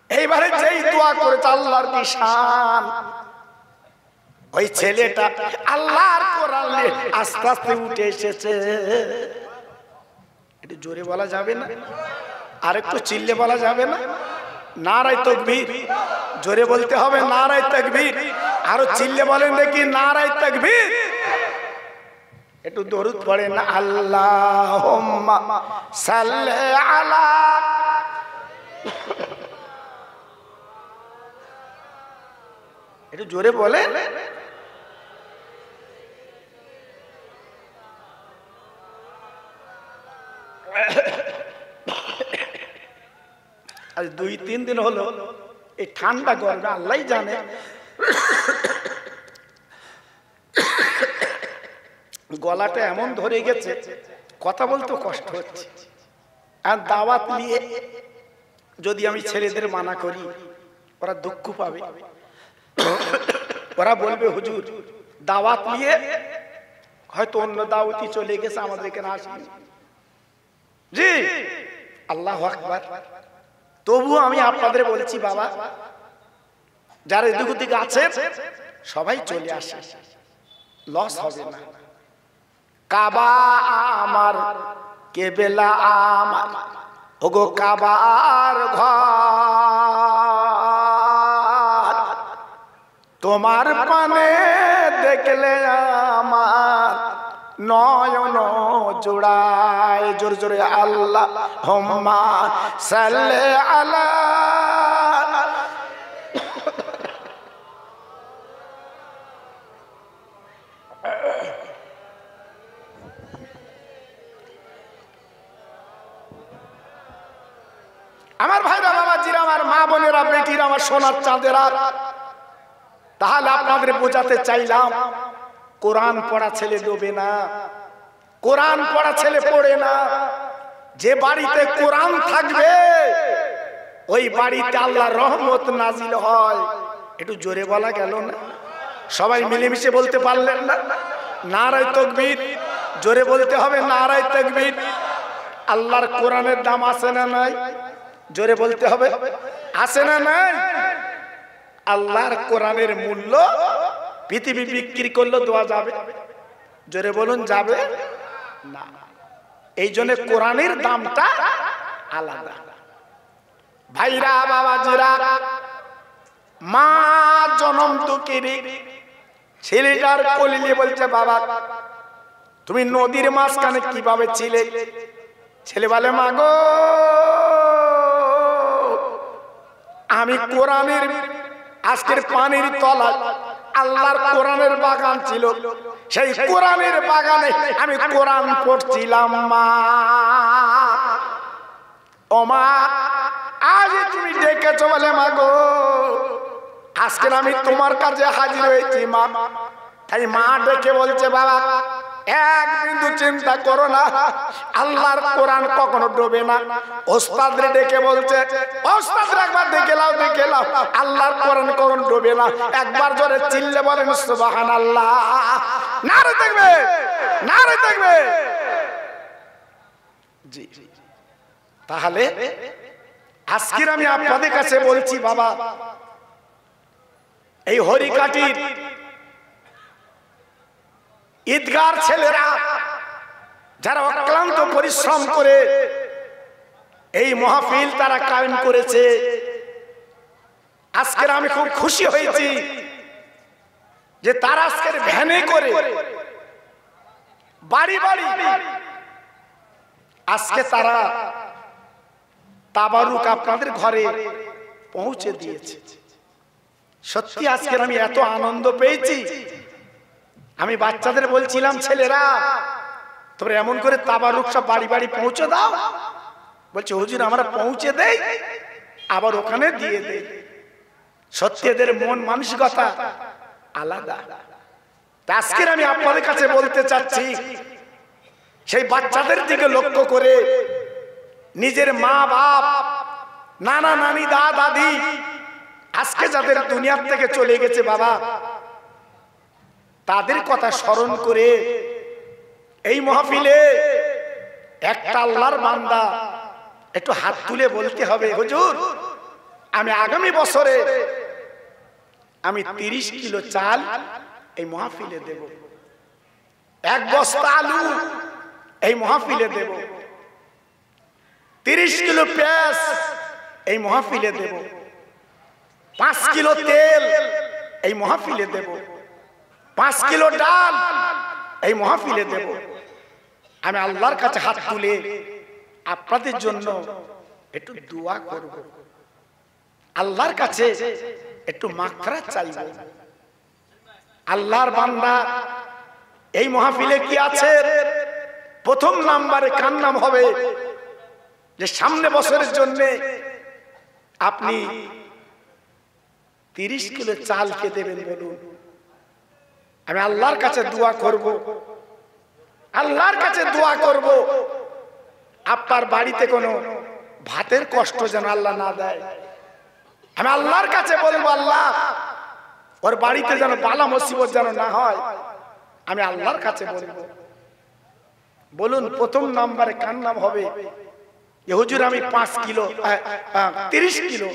এইবারে যেই দোয়া করেছে, আল্লাহর নিশান, ওই ছেলেটা আল্লাহর কোরআন নিয়ে আস্তে আস্তে উঠে এসেছে। এটা জোরে বলা যাবে না? আর একটু চিল্লে বলা যাবে না? নারায়ে তাকবীর, জোরে বলতে হবে নারায়ে তাকবীর। আরো চিল্লে বলেন দেখি নারায়ে তাকবীর। একটু দরুদ পড়েন আল্লাহুম্মা সাল্লি আলা। একটু জোরে বলে। আজ 2-3 দিন হলো এই ঠান্ডা গরমে আল্লাহ জানে গলাটা এমন ধরে গেছে কথা বলতে কষ্ট হচ্ছে। আর দাওয়াত নিয়ে যদি আমি ছেলেদের মানা করি ওরা দুঃখ পাবে, ওরা বলবে হুজুর দাওয়াত নিয়ে হয়তো অন্য দাওয়াতি চলে গেছে, আমাদেরকে না আসেনি। জি আল্লাহু আকবার। তবুও আমি আপনাদের বলছি বাবা, যারা এদিক ওদিকে আছে সবাই চলে আসে, লস হবে না। কাবা আমার কেবেলা আমার, ওগো কাবার ঘর, তোমার পানে দেখলে আমার নয়ন জোড়ায়। জোরে জোরে আল্লাহুম্মা সাল্লি আলা। আমার ভাইরা, বাবাজিরা, আমার মা বোনেরা, বেটিরা, আমার সোনার চাঁদেরা, তাহলে আপনাদের বোঝাতে চাইলাম কোরআন পড়া ছেলে ডোবে না, কোরআন পড়া ছেলে পড়ে না। যে বাড়িতে কোরআন থাকবে ওই বাড়িতে আল্লাহর রহমত নাজিল হয়। একটু জোরে বলা গেল না? সবাই মিলেমিশে বলতে পারলেন না? নারায়ে তাকবীর, জোরে বলতে হবে নারায়ে তাকবীর। আল্লাহর কোরআনের দাম আছে না নাই? জোরে বলতে হবে আছে না নাই? আল্লাহর কোরআনের মূল্য পৃথিবী বিক্রি করলে দেওয়া যাবে? জোরে বলুন যাবে না। এই জন্য কোরআনের দামটা আলাদা। ভাইরা, বাবাজিরা, মা জনম দুঃখিনী ছেলেটার কোলে নিয়ে বলছে বাবা তুমি নদীর মাঝখানে কিভাবে ছিলে? ছেলে বলে মা গো আমি কোরআনের আজকের পানির তলায় আল্লাহর কোরআনের বাগান ছিল, সেই কোরআনের বাগানে আমি কোরআন পড়ছিলাম মা। ও মা আজ তুমি ডেকেছো বলে মা গো আজকের আমি তোমার কাছে হাজির হয়েছি মা। তাই মা ডেকে বলছে বাবা এক বিন্দু চিন্তা করো না, আল্লাহর কোরআন কখনো ডোবে না। ওস্তাদরে ডেকে বলছে ওস্তাদরে একবার দেখে লাও, দেখে লাও আল্লাহর কোরআন কখনো ডোবে না। একবার জোরে চিল্লে বলেন সুবহানাল্লাহ। নারে দেখবে, নারে দেখবে। জি তাহলে আজকের আমি আপনাদের কাছে বলছি বাবা এই হরিকাটির ঈদগার ছেলেরা যারা অক্লান্ত পরিশ্রম করে এই মাহফিল তারা কায়েম করেছে, আজকের আমি খুব খুশি হয়েছি যে তারা আজকের ভ্যানে করে বাড়ি বাড়ি আজকে তারা তাবারুক আপনাদের ঘরে পৌঁছে দিয়েছে। সত্যি আজকের আমি এত আনন্দ পেয়েছি। আমি বাচ্চাদের বলছিলাম ছেলেরা তোমরা এমন করে তাবারুক সব বাড়ি বাড়ি পৌঁছে দাও। বলছে হুজুর আমরা পৌঁছে দেই আবার ওখানে দিয়ে দেই। সত্যি এদের মন মানসিকতা আলাদা। আজকের আমি আপনাদের কাছে বলতে চাচ্ছি সেই বাচ্চাদের দিকে লক্ষ্য করে নিজের মা বাপ, নানা নানি, দাদা দাদি আজকে যাদের দুনিয়ার থেকে চলে গেছে বাবা, তাদের কথা স্মরণ করে এই মাহফিলে একটা আল্লাহর বান্দা একটু হাত তুলে বলতে হবে হুজুর আমি আগামী বছরে আমি 30 কিলো চাল এই মাহফিলে দেব, 1 বস্তা আলু এই মাহফিলে দেব, 30 কিলো পেঁয়াজ এই মাহফিলে দেব, 5 কিলো তেল এই মাহফিলে দেব, 5 কিলো ডাল এই মাহফিলে দেব। আমি আল্লাহর কাছে হাত তুলে আপনাদের জন্য একটু দোয়া করব, আল্লাহর কাছে একটু মাগফিরাত চাইব। আল্লাহর বান্দা এই মাহফিলে কি আছে? প্রথম নাম্বারে কার নাম হবে যে সামনে বছরের জন্য আপনি 30 কিলো চাল কে দেবেন বলুন? আমি আল্লাহর কাছে দোয়া করব, আল্লাহর কাছে দোয়া করব আপনার বাড়িতে কোনো ভাতের কষ্ট যেন আল্লাহ না দেয়। আমি আল্লাহর কাছে বলবো, আল্লাহ ওর বাড়িতে যেন বালা মুসিবত যেন না হয়। আমি আল্লাহর কাছে বলবো। বলুন প্রথম নাম্বারে কার নাম হবে? হুজুর আমি 5 কিলো 30 কিলো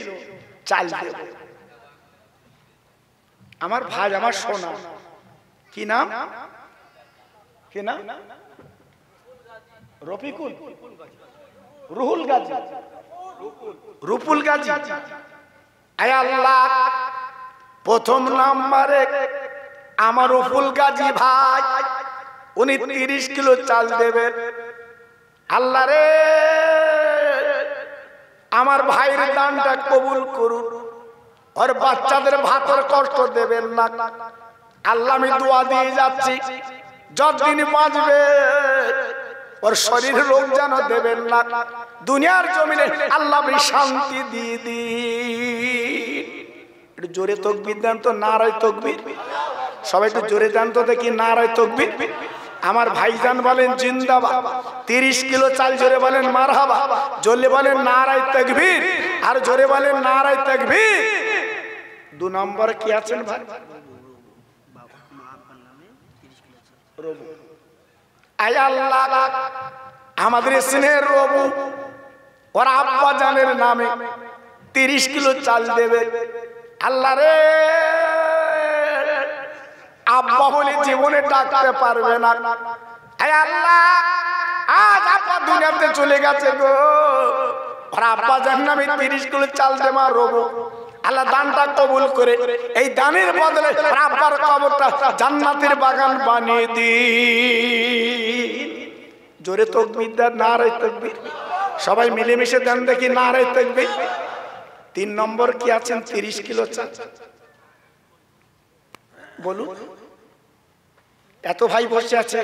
চাল দেব। আমার ভাই, আমার সোনা, কি নাম? কি নাম? রফিকুল, রুহুল গাজী, রুপুল গাজী। আয় আল্লাহ, প্রথম নাম্বারে আমার রুপুল গাজী ভাই, উনি 30 কিলো চাল দেবেন। আল্লাহ রে, আমার ভাইয়ের দানটা কবুল করুন, ওর বাচ্চাদের ভাতের কষ্ট দেবেন না। আল্লাহ আমি দোয়া দিয়ে যাচ্ছি, যতদিন বাঁচবে ওর শরীর রোগ যেন দেবেন না। দুনিয়ার জমিনে আল্লাহ আপনি শান্তি দিয়ে দিন। একটু জোরে তাকবীর দেন তো, নারায়ে তাকবীর। সবাই একটু জোরে দেন তো দেখি, নারায়ে তাকবীর। আমার ভাইজান বলেন জিন্দাবাদ। 30 কিলো চাল জোরে বলেন মারহাবা, জোরে বলেন নারায়ে তাকবীর, আর জোরে বলেন নারায়ে তাকবীর। 2 নম্বরে কি আছেন ভাই? রবু। আয় আল্লাহ, আমাদের স্নেহের রবু ওর আব্বা জানের নামে 30 কিলো চাল দেবে। আল্লাহ রে, আব্বা বলে জীবনে ডাকতে পারবে না। আয় আল্লাহ, আজ আব্বা দুনিয়াতে চলে গেছে গো, ওর আব্বা জানের নামে 30 কিলো চাল দেবা রবু। আল্লাহ দানটা কবুল করে এই দানের বদলে আব্বার কবরটা জান্নাতের বাগান বানিয়ে দিন। জোরে তাকবীর দেন, নারায়ে তাকবীর। সবাই মিলেমিশে দেন দেখি, নারায়ে তাকবীর। 3 নম্বর কি আছেন? 30 কিলো চাল। বলুন, এত ভাই বসে আছে,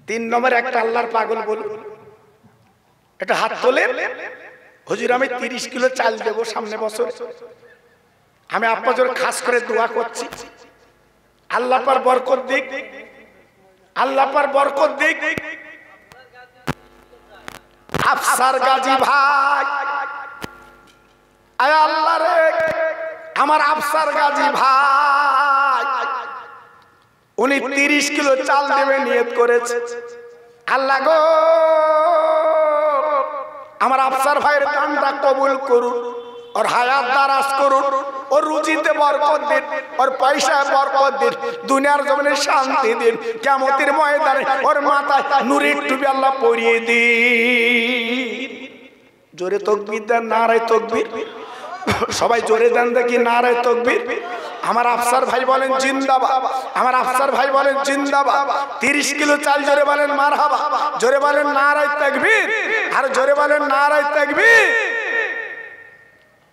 3 নম্বর একটা আল্লাহর পাগল বলুন, এটা হাত তোলে। হুজুর আমি 30 কিলো চাল দেব সামনে বছর। আমি আপনার জন্য খাস করে দোয়া করছি, আল্লাহ পার বরকত দিক, আল্লাহ পার বরকত দিক। আফসার গাজী ভাই, আয় আল্লাহ রে, আমার আফসার গাজী ভাই উনি 30 কিলো চাল দেবে নিয়ত করেছে। আল্লাহ গো, আমার আফসার ভাইয়ের দানটা কবুল করুন, ওর হায়াত দারাজ করুন, ওর রুজিতে বরকত দিন, ওর পয়সায় বরকত দিন, দুনিয়ার জমিনে শান্তি দিন, কিয়ামতের ময়দানে ওর মাথায় নূরের টুপি আল্লাহ পরিয়ে দিন। জোরে তাকবীর দেন, নারায়ে তাকবীর। সবাই জোরে দেন দেখি, নারায়ে তাকবীর। আমার আফসার ভাই বলেন জিন্দাবাদ, আমার আফসার ভাই বলেন জিন্দাবাদ। 30 কিলো চাল জোরে বলেন মারহাবা, জোরে বলেন নারায়ে তাকবীর, আর জোরে বলেন নারায়ে তাকবীর।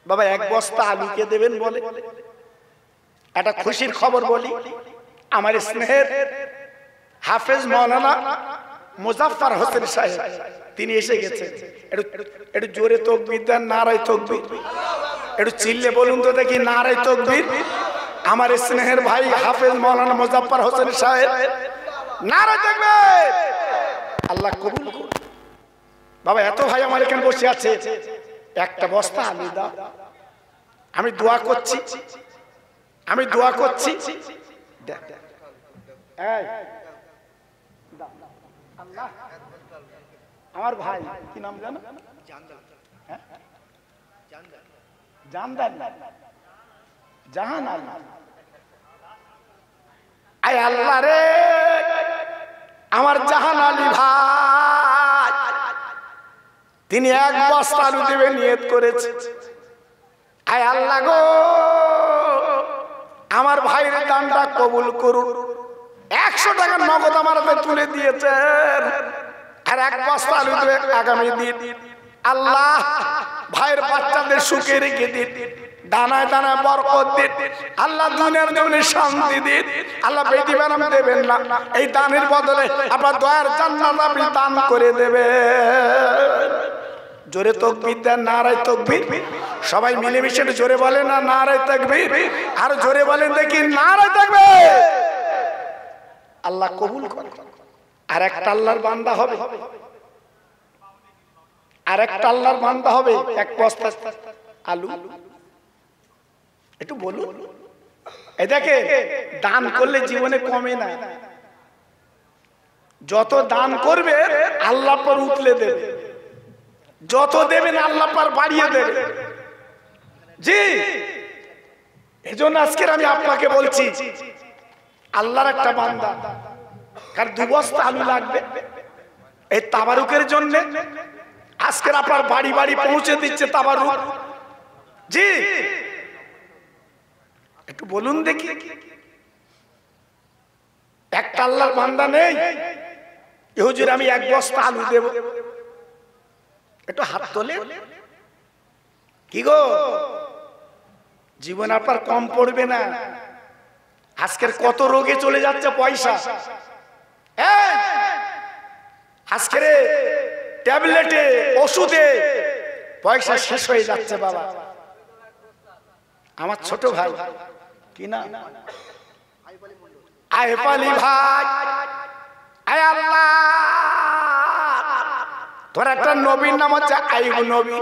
বাবা 1 বস্তা আলু কে দেবেন বলে? একটা খুশির খবর বলি, আমার স্নেহের হাফেজ মাওলানা মুজাফফর হোসেন সাহেব তিনি এসে গেছেন। একটু জোরে তাকবীর দেন, নারায়ে তাকবীর। একটু চিল্লে বলুন তো দেখি, নারায়ে তাকবীর। আমার স্নেহের ভাই হাফেজ মাওলানা মুজাফফর হোসেন সাহেব, নারায়ে তাকবীর। আল্লাহ কবুল করুন। বাবা এত ভাই আমার এখানে বসে আছে, একটা বস্তা আলু দাও। আমি দোয়া করছি, আমি দোয়া করছি। আল্লাহ, আমার ভাই কি নাম জানো? জানদার, জাহান আলী। আয় আল্লাহ রে, আমার জাহান আলী ভাই তিনি এক বস্তা আলু দেবে নিয়ত করেছে। আয় আল্লাহ গো, আমার ভাইয়ের দানটা কবুল করুন। 100 টাকা নগদ আমার হাতে তুলে দিয়েছেন, আর এক বস্তা আলু দেবে আগামী দিন। আল্লাহ ভাইয়ের বাচ্চাদের সুখে রেখে দিন, দানায় দানায় বরকত দিন। আল্লাহ দুনিয়ার জমিনে শান্তি দিন। আল্লাহ বেদি বেরাম দেবেন না, এই দানের বদলে আপনার দয়ার জান্নাত আপনি দান করে দেবেন। জোরে তাকবীর দেন, নারায়ে তাকবীর। সবাই মিলেমিশে জোরে বলেন না নারায়ে তাকবীর। আর জোরে বলেন দেখি নারায়ে তাকবীর। আল্লাহ কবুল করেন। আর একটা আল্লাহর বান্দা হবে, আর একটা আল্লাহর বান্দা হবে এক বস্তা আলু। একটু বলুন, এই দেখে দান করলে জীবনে কমে না। যত দান করবে আল্লাহ পর উতলে দেবে, যত দেবেন আল্লাহ পর বাড়িয়ে দেবে। জি, এজন্য আজকে আমি আপনাকে বলছি, আল্লাহর একটা বান্দা কার 2 বস্তা আলু লাগবে এই তাবারুকের জন্য, আজকের আপনার বাড়ি বাড়ি পৌঁছে দিচ্ছে তাবারুক। জি, একটু বলুন দেখি, একটা আল্লাহর বান্দা নেই হুজুর আমি 1 বস্তা আলু দেব? একটু হাত তোলে। কি গো, জীবন আপনার কম পড়বে না। আজকের কত রোগে চলে যাচ্ছে পয়সা। আজকের ট্যাবলেটে ওষুধে পয়সা শেষ হয়ে যাচ্ছে বাবা। আমার ছোট ভাই কি না, আইব আলী ভাই, আয় আল্লাহ তোর একটা নবীর নাম হচ্ছে আইব নবী,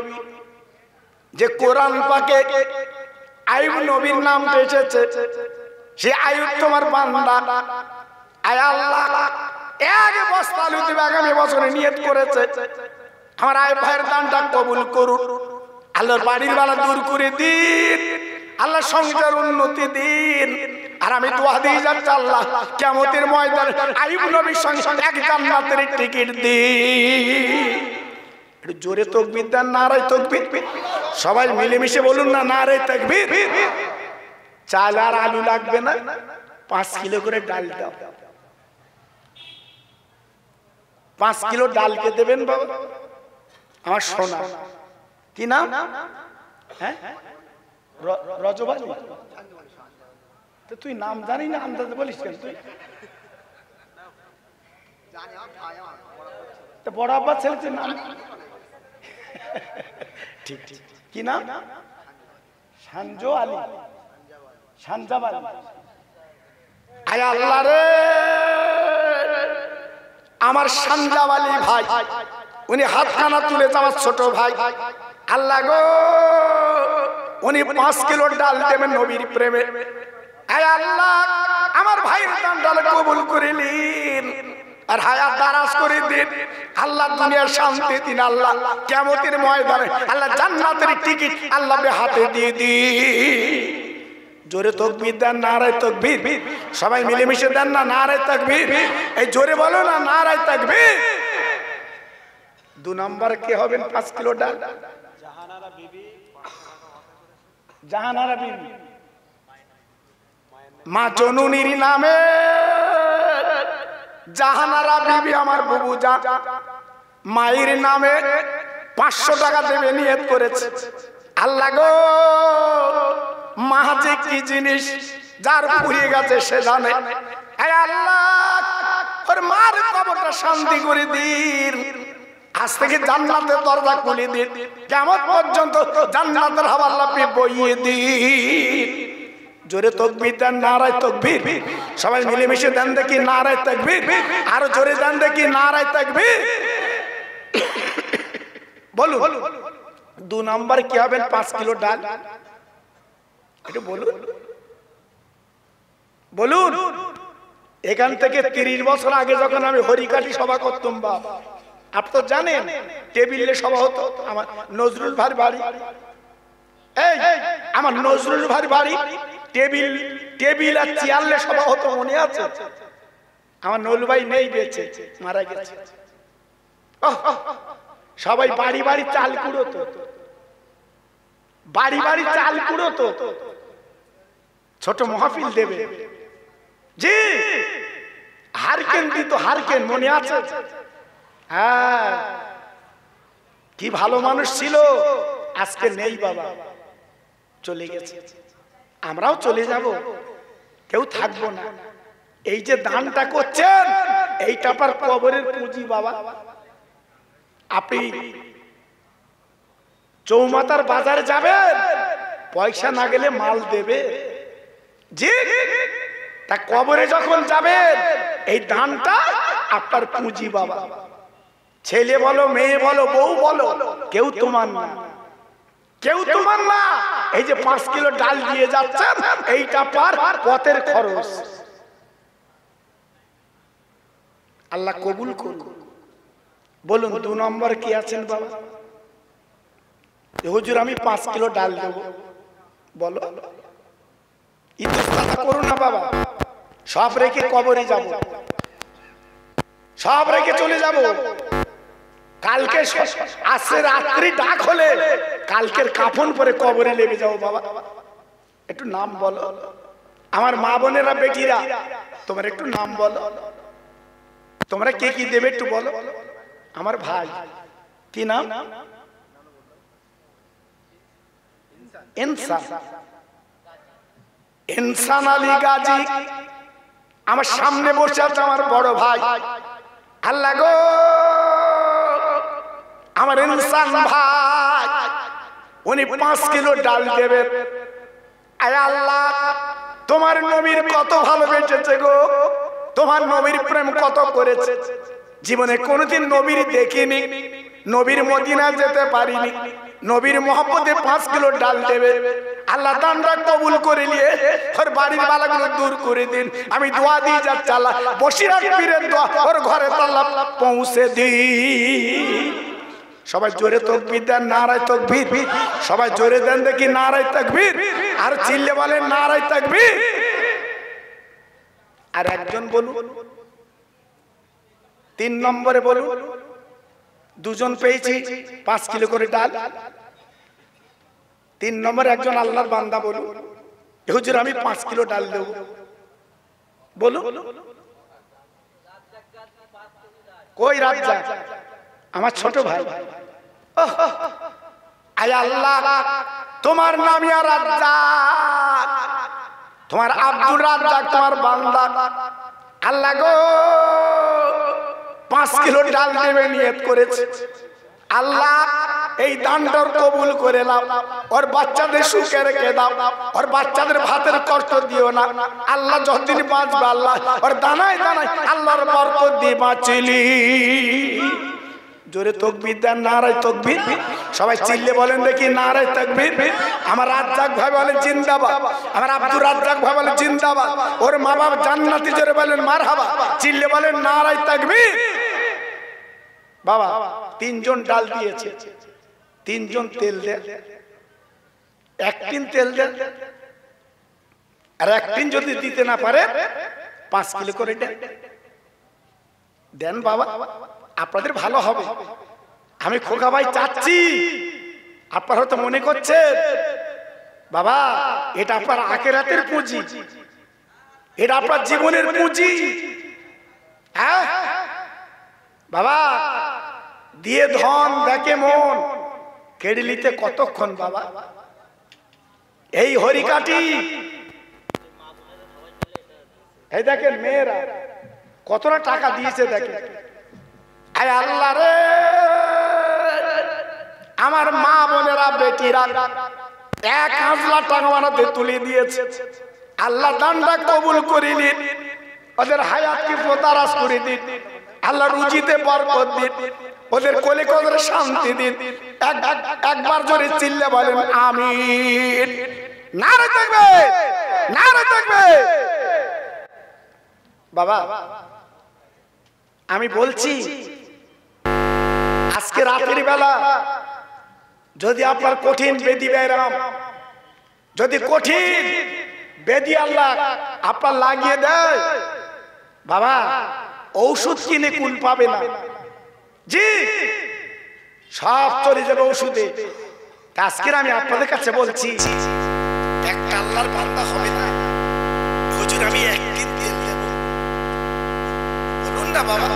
যে কোরআন পাকে আইব নবীর নাম এসেছে। সে আইব তোমার বান্দা। আয় আল্লাহ 1 বস্তা আলু দিবে আগামী বছরে নিয়ত করেছে। আমার আইব ভাইয়ের দানটা কবুল করুন। আল্লাহর বাড়ির বালা দূর করে দিন, আল্লাহ সংসার উন্নতি দিন। আর আমি দোয়া দিয়ে যাচ্ছি, আল্লাহ কিয়ামতের ময়দানে আইব নবীর সঙ্গে এক জান্নাতের টিকিট দিন। একটু জোরে তাকবীর দেন, নারায়ে তাকবীর। সবাই মিলেমিশে বলুন না নারায়ে তাকবীর। চাল আর আলু লাগবে না, 5 কিলো করে ডাল দাও। 5 কিলো ডালকে দেবেন বাবা আমার সোনা। কি নাম? হ্যাঁ, রজব আলী। তো তুই নাম জানি না, আন্দাজ বলিস কেন তুই? তো বড় আব্বা ছেলে নাম ঠিক ঠিক। কি নাম? সানজো আলী, সানজাব আলী। আয় আল্লাহ রে, আমার সানজাব আলী ভাই, উনি হাতখানা তুলেছে আমার ছোট ভাই। আল্লাহ গো, উনি 5 কিলো ডাল দেবেন নবীর প্রেমে। আয় আল্লাহ আমার ভাইয়ের দানটা কবুল করে নিন, আর হায়াত দারাজ করে দিন। আল্লাহ দুনিয়ার শান্তি দিন। আল্লাহ কিয়ামতের ময়দানে আল্লাহ জান্নাতের টিকিট আল্লাহ হাতে দিয়ে দিন। জোরে তাকবীর দেন, নারায়ে তাকবীর। সবাই মিলেমিশে দেন না নারায়ে তাকবীর। এই জোরে বলো না নারায়ে তাকবীর। 2 নম্বর কে হবেন 5 কিলো ডাল? জাহানারা বিবি। জাহানারা বিবি মা জননীর নামে জাহানারা বিবি আমার বুবু যা মায়ের নামে 500 টাকা দেবে নিয়ত করেছে। আল্লাহ গো, মা যে কি জিনিস যার পুড়িয়ে গেছে সে জানে। আয় আল্লাহ ওর মার কবরটা শান্তি করে দিন। আজ থেকে জান্নাতের দরজা খুলে দিন, কিয়ামত পর্যন্ত জান্নাতের হাওয়া আল্লাহ বইয়ে দিন। জোরে তাকবীর দেন, নারায়ে তাকবীর। সবাই মিলেমিশে দেন দেখি নারায়ে তাকবীর। আরো জোরে দেন দেখি নারায়ে তাকবীর। বলুন 2 নম্বর কি হবেন 5 কিলো ডাল? একটু বলুন বলুন। এখান থেকে 30 বছর আগে যখন আমি হরিকাঠি সভা করতাম বাবা, আপনি তো জানেন টেবিলে সভা হতো। আমার নজরুল ভাইয়ের বাড়ি, এই আমার নজরুল ভাইয়ের বাড়ি টেবিল আর চেয়ারলে সভা হতো, মনে আছে? আমার নজরুল ভাই নেই, বেঁচে মারা গেছে। সবাই বাড়ি বাড়ি চাল কুড়োতো, বাড়ি বাড়ি চাল কুড়োতো, ছোট মাহফিল দেবে, জি হারকেন দিত, হারকেন মনে আছে? হ্যাঁ, কি ভালো মানুষ ছিল, আজকে নেই বাবা, চলে গেছে। আমরাও চলে যাব, কেউ থাকবো না। এই যে দানটা করছেন, এইটা আবার কবরের পুঁজি বাবা। আপনি চৌমাতার বাজারে যাবেন, পয়সা না গেলে মাল দেবে, জি। তা কবরে যখন যাবেন, এই দানটা আপনার পুঁজি বাবা। ছেলে বলো, মেয়ে বলো, বউ বলো, কেউ তোমার না, কেউ তোমার না। এই যে 5 কিলো ডাল দিয়ে যাচ্ছেন, এইটা পার পথের খরচ। আল্লাহ কবুল করুন। বলুন 2 নম্বর কি আছেন বাবা? হুজুর আমি 5 কিলো ডাল দেবো, বলো। ইতস্ততা করো না বাবা, সব রেখে কবরে যাব, সব রেখে চলে যাব। কালকে আসছে রাত্রি ডাক হলে কালকের কাফন পরে কবরে লেগে যাও বাবা। একটু নাম বলো, আমার মা বোনেরা, বেটিরা, তোমার একটু নাম বলো। তোমরা কে কি দেবে একটু বলো। আমার ভাই, কি নাম? ইনসান, ইনসান আলী গাজী আমার সামনে বসে আছে, আমার বড় ভাই। আল্লাহ গো, আমার ইনসান ভাই, উনি 5 কিলো ডাল দেবে। আয় আল্লাহ, তোমার নবীর কত ভালোবেসেছে গো, তোমার নবীর প্রেম কত করেছে। জীবনে কোনোদিন নবীর দেখিনি, নবীর মদিনা যেতে পারিনি, নবীর মহব্বতে 5 কিলো ডাল দেবে। আল্লাহ দানটা কবুল করে নিয়ে ওর বাড়ির বালাগুলো দূর করে দিন। আমি দোয়া দিয়ে যাচ্ছি, আল্লাহ বসিরাত পীরের দোয়া ওর ঘরে আল্লাহ পৌঁছে দিন। সবাই জোরে তাকবীর দেন, নারায়ে তাকবীর। সবাই জোরে দেন দেখি নারায়ে তাকবীর, আর চিল্লে বলেন নারায়ে তাকবীর। আর একজন বলুন 3 নম্বরে বলুন। 2 জন পেয়েছি 5 কিলো করে ডাল। 3 নম্বরে একজন আল্লাহর বান্দা বলুন, হুজুর আমি 5 কিলো ডাল দেব, বলুন। কই রাজ্জাক? আমার ছোট ভাই। আয় আল্লাহ, তোমার নাম ইয়া রাজ্জাক, তোমার আব্দুর রাজ্জাক তোমার বান্দা। আল্লাহ গো, 5 কিলো ডাল দেবে নিয়ত করেছে। আল্লাহ এই দানটার কবুল করে নাও, ওর বাচ্চাদের সুখে রেখে দাও, ওর বাচ্চাদের ভাতের কষ্ট দিও না। আল্লাহ যতদিন বাঁচবে, আল্লাহ ওর দানায় দানায় আল্লাহর বরকত দিয়ে বাঁচিলি। জোরে তাকবীর দেন, নারায়ে তাকবীর। সবাই চিল্লে বলেন দেখি নারায়ে তাকবীর। আমার রাজ্জাক ভাই বলে জিন্দাবাদ, আমার আব্দুর রাজ্জাক ভাই বলে জিন্দাবাদ, ওর মা বাবা জান্নাতি, জোরে বলেন মারহাবা, চিল্লে বলেন নারায়ে তাকবীর। বাবা 3 জন ডাল দিয়েছে, 3 জন তেল দেন, 1 টিন তেল দেন, আর 1 টিন যদি দিতে না পারে 5 কিলো করে দেন বাবা, আপনাদের ভালো হবে। আমি খোকা ভাই চাচ্ছি, আপনারা হয়তো মনে করছেন বাবা এটা আপনার আখিরাতের পুঁজি, এটা আপনার জীবনের পুঁজি। হ্যাঁ বাবা, দিয়ে ধন দেখে মন, কেড়ে নিতে কতক্ষণ বাবা। এই হরিকাটি, এই দেখেন মেয়েরা কতটা টাকা দিয়েছে দেখেন। আয় আল্লাহ রে, আমার মা বোনেরা, বেটিরা 1,000 টাকা বানাতে তুলে দিয়েছে। আল্লাহ দানটা কবুল করে নিন, ওদের হায়াতকে প্রতারাস করে দিন, আল্লাহ রুজিতে বরকত দিন, ওদের কোলে কোলে শান্তি দিন। একবার জোরে চিল্লে বলেন আমিন। নারে তাকবীর, নারে তাকবীর। বাবা আমি বলছি, আজকে রাতের বেলা যদি আপনার কঠিন বেদি ব্যায়াম, যদি কঠিন বেদি আল্লাহ আপনার লাগিয়ে দেয়, বাবা ঔষধ কিনে কুল পাবে না। জি সব চলে যাবে ওষুধে। আজকে আমি আপনাদের কাছে বলছি, একটা আল্লাহর বান্দা হবে না, হুজুর আমি একদিন তেল দেব, বলুন না বাবা।